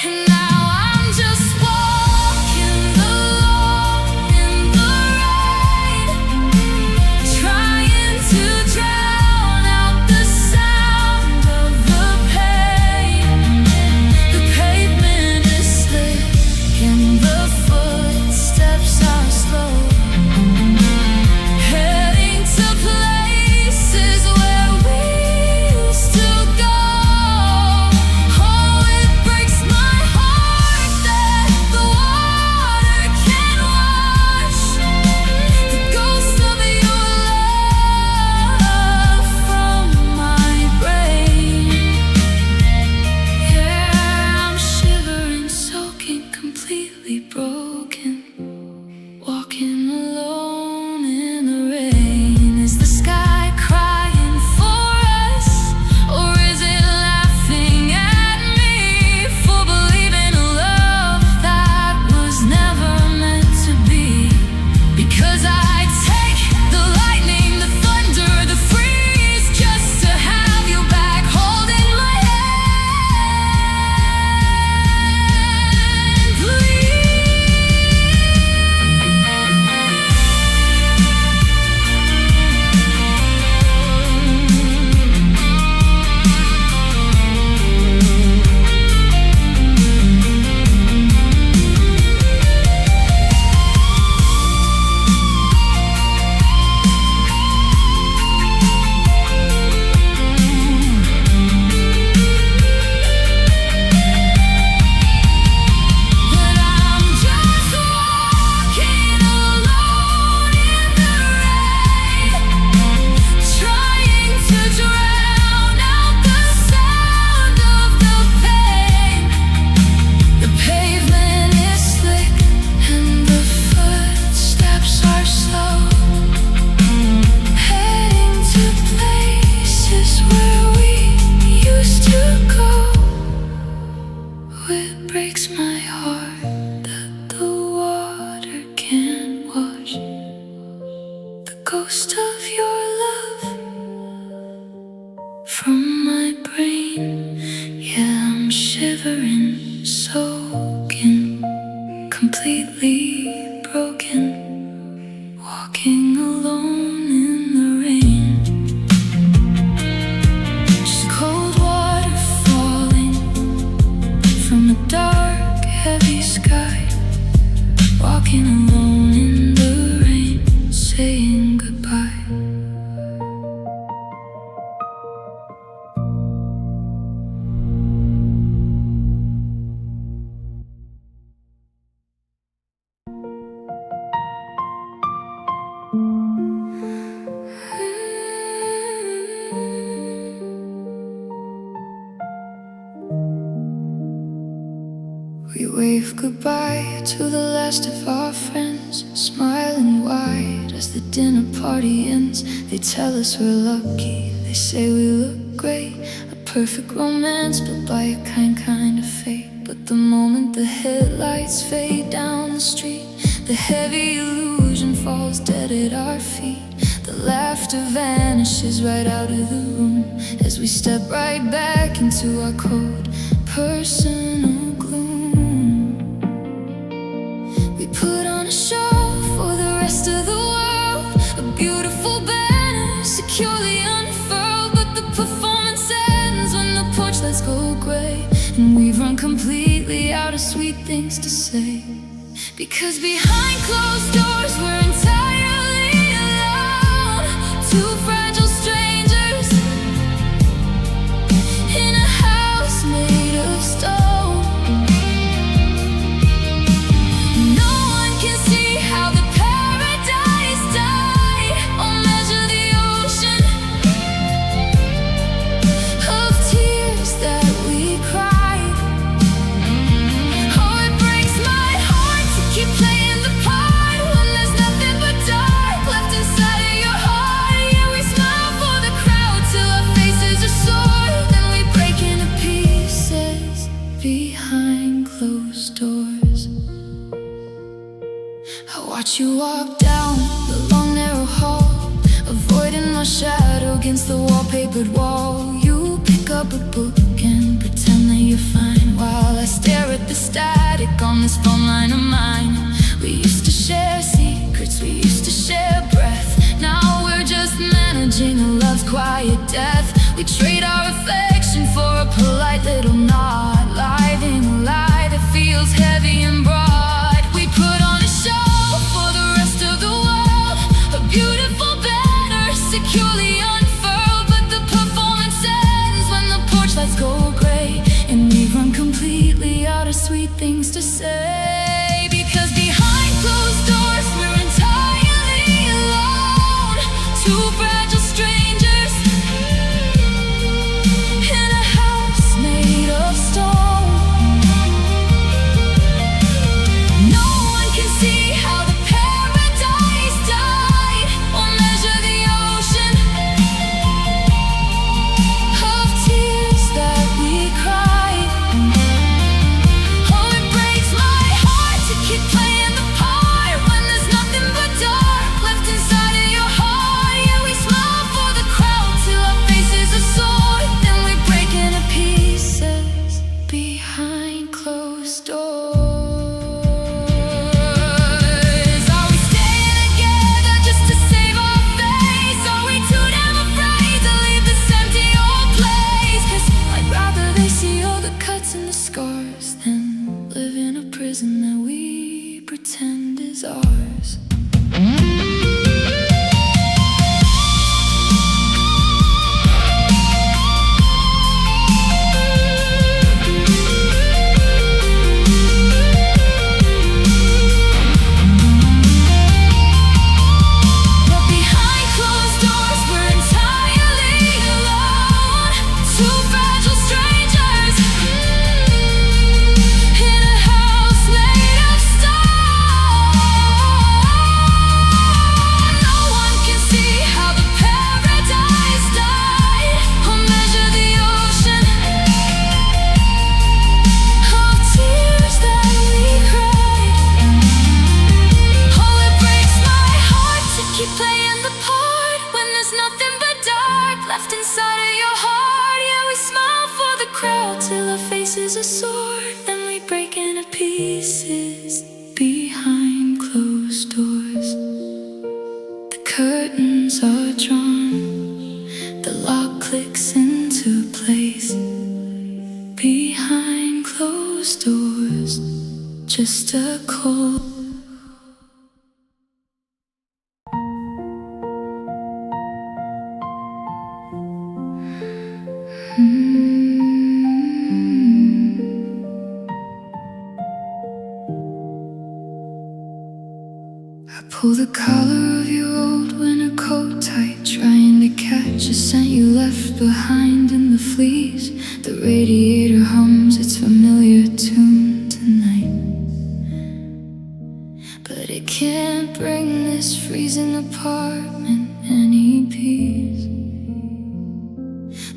And now I'm just walking alone in the rain, trying to drown out the sound of the pain. The pavement is slick and the footsteps are slow, heading to places where ghost of your love from my brain. Yeah, I'm shivering, soaking, completely broken, walking alone in the rain. Just cold water falling from a dark, heavy sky, walking alone in the rain, saying goodbye. We wave goodbye to the last of our friends, smiling wide as the dinner party ends. They tell us we're lucky, they say we look great, a perfect romance built by a kind of fate. But the moment the headlights fade down the street, the heavy illusion falls dead at our feet. The laughter vanishes right out of the room as we step right back into our cold, personal gloom. We put on a show for the rest of the world, a beautiful banner securely unfurled. But the performance ends when the porch lights go gray, and we've run completely out of sweet things to say. Because behind closed doors we're entirely alone, two fragile strangers in a house made of stone. No one can see how the paradise died, or measure the ocean of tears that we cried. Oh, it breaks my heart to keep playing the part when there's nothing but dark left inside of your heart. Yeah, we smile for the crowd till our faces are sore, then we break into pieces behind closed doors. I watch you walk down the long narrow hall, avoiding my shadow against the wallpapered wall. You pick up a book and pretend that you're fine, while I stare at the static on this phone line of mine. We used to share secrets, we used to share breath. Now we're just managing a love's quiet death. We trade our affection for a polite little nod, living a lie that feels heavy and broad. We put on a show for the rest of the world, a beautiful banner securely unfurled. But the performance ends when the porch lights go gray, and we've run completely out of sweet things to say. Because behind closed doors we're entirely alone, two fragile strangers in a house made of stone. No one can see how the paradise died, or measure the ocean of tears that we cried. Oh, it breaks my heart to keep playing the part when there's nothing but dark left inside of your heart. Yeah, we smile left inside of your heart. Yeah, we smile for the crowd till our faces are sore. Then we break into pieces behind closed doors. The curtains are drawn, the lock clicks into place. Behind closed doors, just a call. I pull the collar of your old winter coat tight, trying to catch a scent you left behind in the fleece. The radiator hums its familiar tune tonight, but it can't bring this freezing apartment any peace.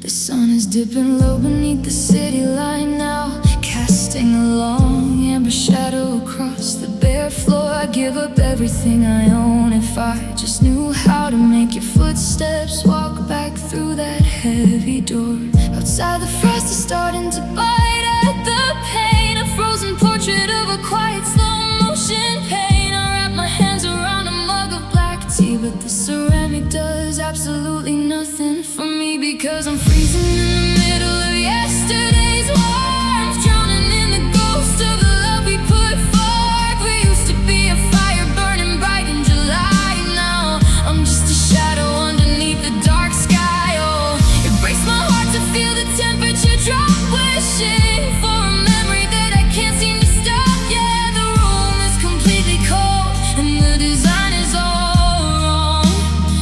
The sun is dipping low beneath the city line now, casting a long amber shadow across the bare floor. I give up everything I own if I just knew how to make your footsteps walk back through that heavy door. Outside the frost is starting to bite at the pain, a frozen portrait of a quiet slow motion pain. I wrap my hands around a mug of black tea, but the ceramic does absolutely nothing for me, because I'm freezing in the middle of yesterday's warmth, drowning in the ghost of the love we put forth. We used to be a fire burning bright in July. Now I'm just a shadow underneath the dark sky. Oh, it breaks my heart to feel the temperature drop, wishing for a memory that I can't seem to stop. Yeah, the room is completely cold and the design is all wrong.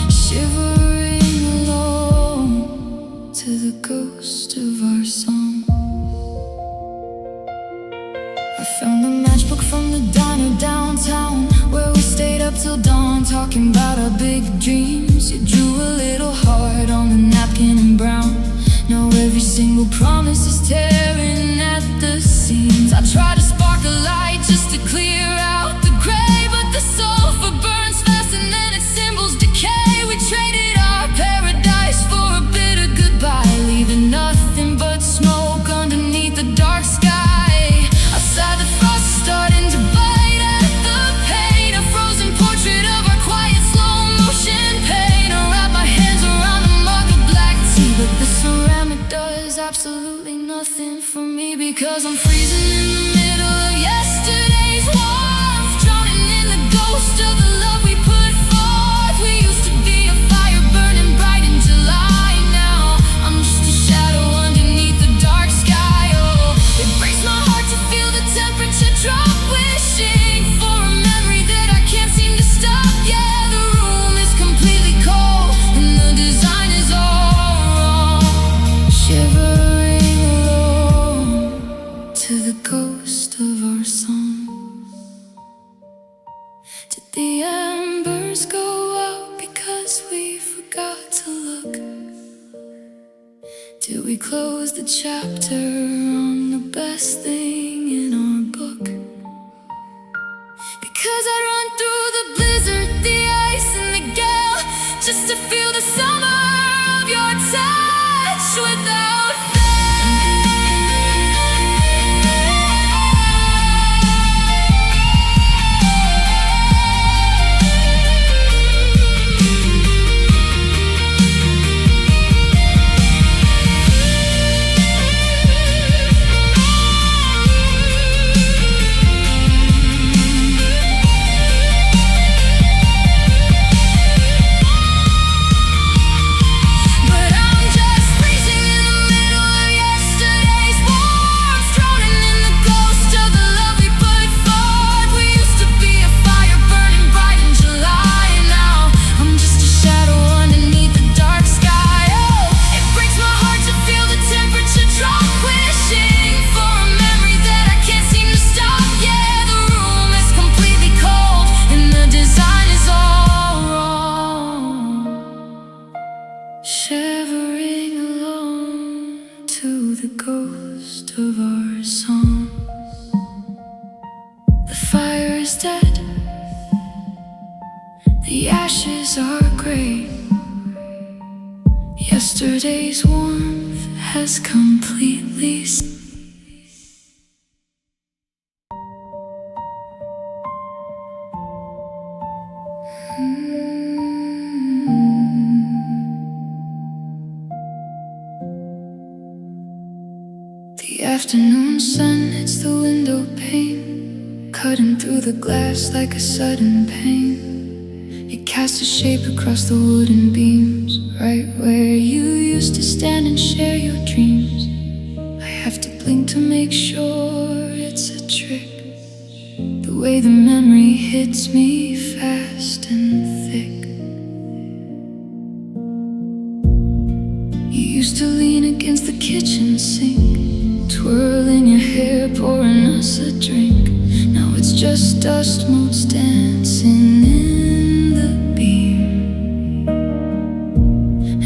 Shivering alone to the ghost of our song. I found the matchbook from the diner downtown, where we stayed up till dawn, talking about our big dreams. You drew a little heart on the napkin in brown. Now every single promise is tearing at the seams. I try to spark a light just to clear out the gray, but the sulfur burns fast and then its symbols decay. We traded our paradise for a bitter goodbye, leaving nothing but smoke underneath the dark sky. Outside the frost is starting to bite at the pain, a frozen portrait of our quiet slow motion pain. I wrap my hands around a mug of black tea, but the ceramic does absolutely nothing for me, because I'm freezing in the middle of yesterday's warmth, drowning in the ghost of the love we put forth. We used to be a fire burning bright in July. Now I'm just a shadow underneath the dark sky. Oh, it breaks my heart to feel the temperature drop, wishing for a memory that I can't seem to stop. Yeah, the room is completely cold and the design is all wrong. Shivering alone to the ghost of our song. Did the embers go out because we forgot to look? Did we close the chapter on the best thing in our book? Because I'd run through the blizzard, the ice and the gale, just to feel the summer of your touch without fail. Shivering alone to the ghost of our song. The fire is dead, the ashes are gray. Yesterday's warmth has completely The afternoon sun hits the window pane, cutting through the glass like a sudden pain. It casts a shape across the wooden beams, right where you used to stand and share your dreams. I have to blink to make sure it's a trick, the way the memory hits me fast and thick. You used to lean against the kitchen sink, twirling your hair, pouring us a drink. Now it's just dust motes dancing in the beam,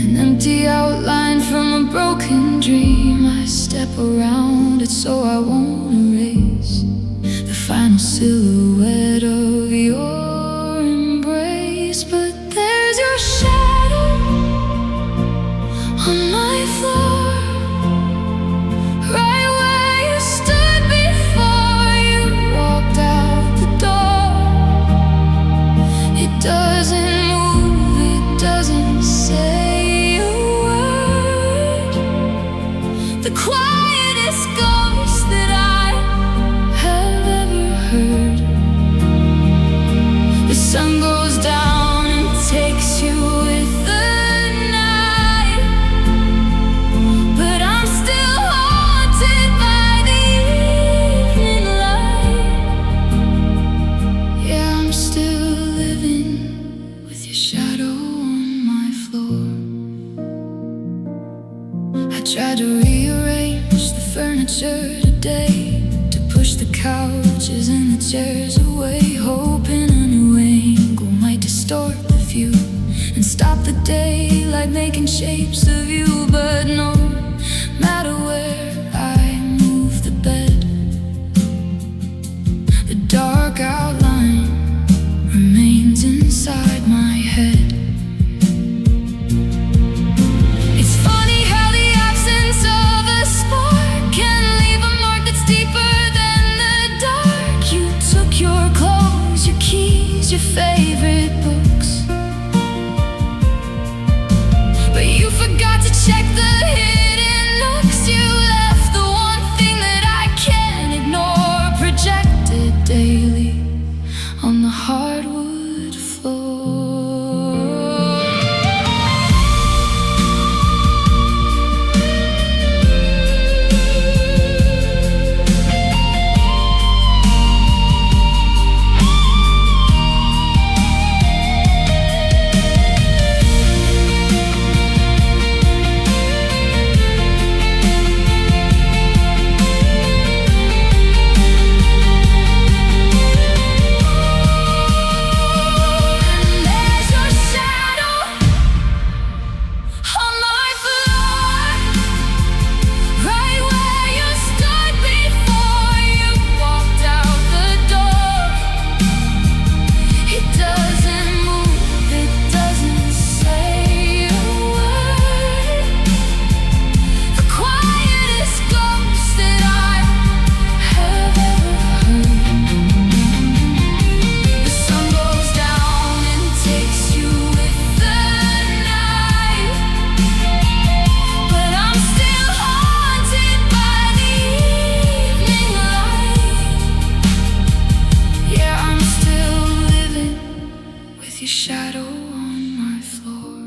an empty outline from a broken dream. I step around it so I won't erase the final silhouette of your embrace. But there's your shadow on my floor, doesn't move, it doesn't say a word. The quietest ghost that I have ever heard. The sun goes down and takes you with the night, but I'm still haunted by the evening light. Yeah, I'm still living with your shadow on my floor. I tried to rearrange the furniture today, to push the couches and the chairs away, hoping a new angle might distort the view and stop the daylight making shapes of you. But no matter where I move the bed, the dark outline remains inside my head. It's funny how the absence of a spark can leave a mark that's deeper than the dark. You took your clothes, your keys, your favorite books, but you forgot to check the hidden nooks. You left the one thing that I can't ignore, projected daily on the hardwood floor. Your shadow on my floor.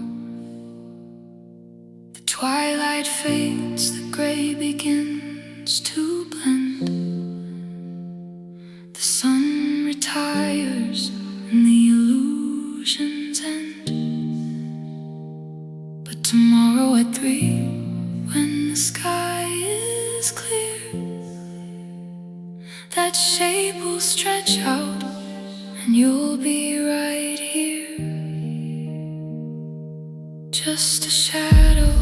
The twilight fades, the gray begins to blend. The sun retires and the illusions end. But tomorrow at 3, when the sky is clear, that shape will stretch out and you'll be right here. Just a shadow,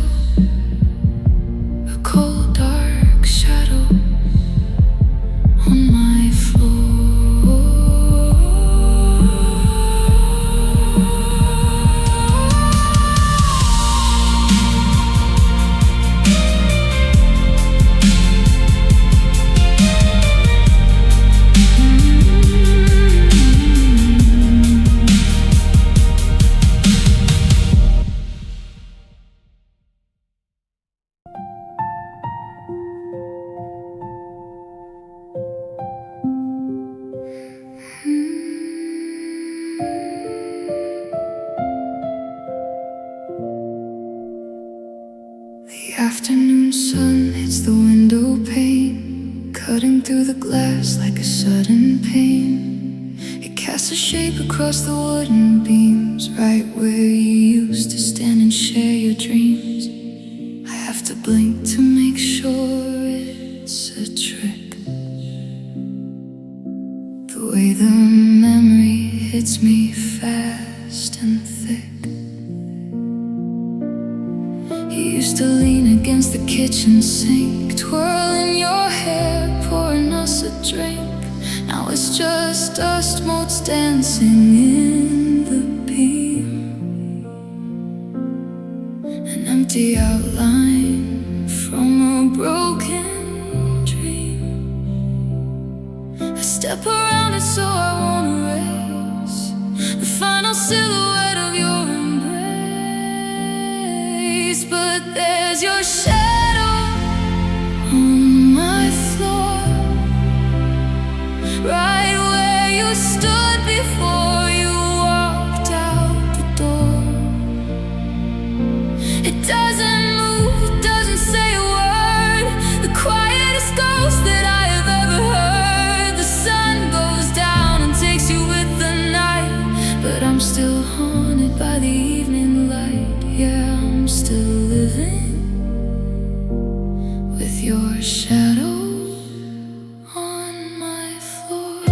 a cold dark shadow on my floor. cutting through the glass like a sudden pain. It casts a shape across the wooden beams, right where you used to stand and share your dreams. I have to blink to make sure it's a trick. The way the memory hits me fast and thick. You used to lean against the kitchen sink, twirling your hair, pouring us a drink. Now it's just dust motes dancing in the beam, an empty outline from a broken dream. I step around it so I won't erase the final silhouette of your embrace. But there's your shadow on my floor, right where you stood before you walked out the door. It doesn't move, it doesn't say a word, the quietest ghost that I have ever heard. The sun goes down and takes you with the night, but I'm still haunted by the evening light. Yeah, I'm still living with your shadow on my floor.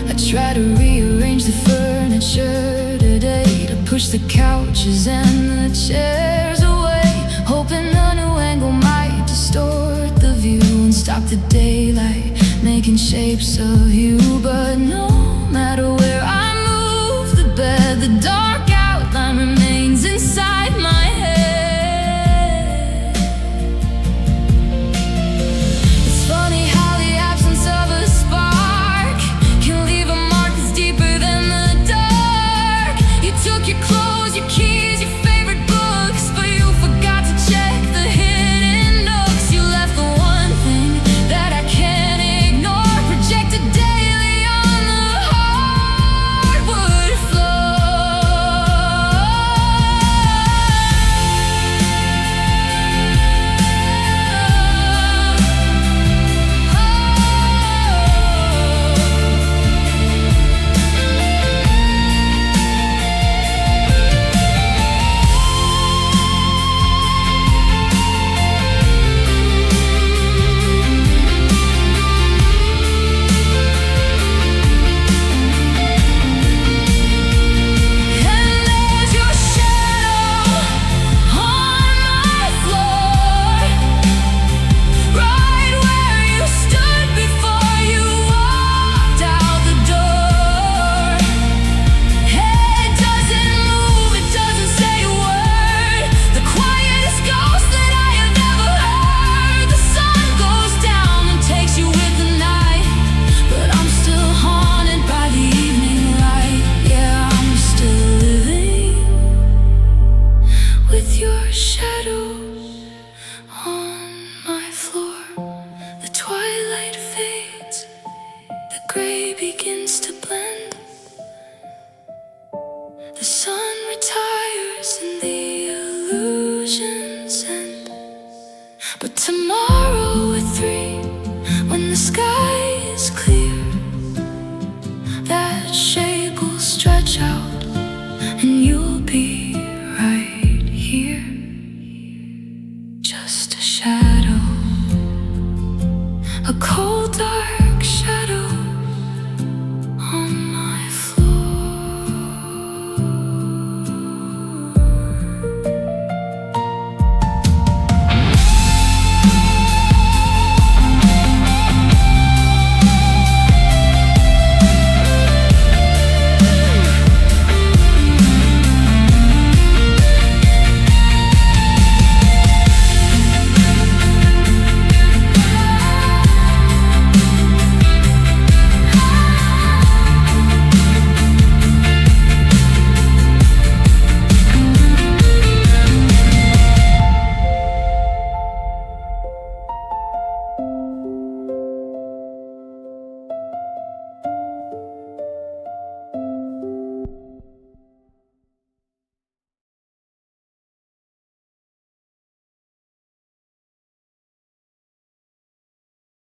I try to rearrange the furniture today, to push the couches and the chairs away, hoping a new angle might distort the view and stop the daylight making shapes of you. But no matter where I move the bed, the dark outline remains inside my head. It's funny how the absence of a spark can leave a mark that's deeper than the dark. You took your clothes, your keys, your favorite books, but you forgot to check the hidden nooks. You left the one thing that I can't ignore, projected daily on the hardwood begins to blend. The sun retires and the illusions end. But tomorrow at 3, when the sky is clear, that shape will stretch out and you'll be right here. Just a shadow, a cold dark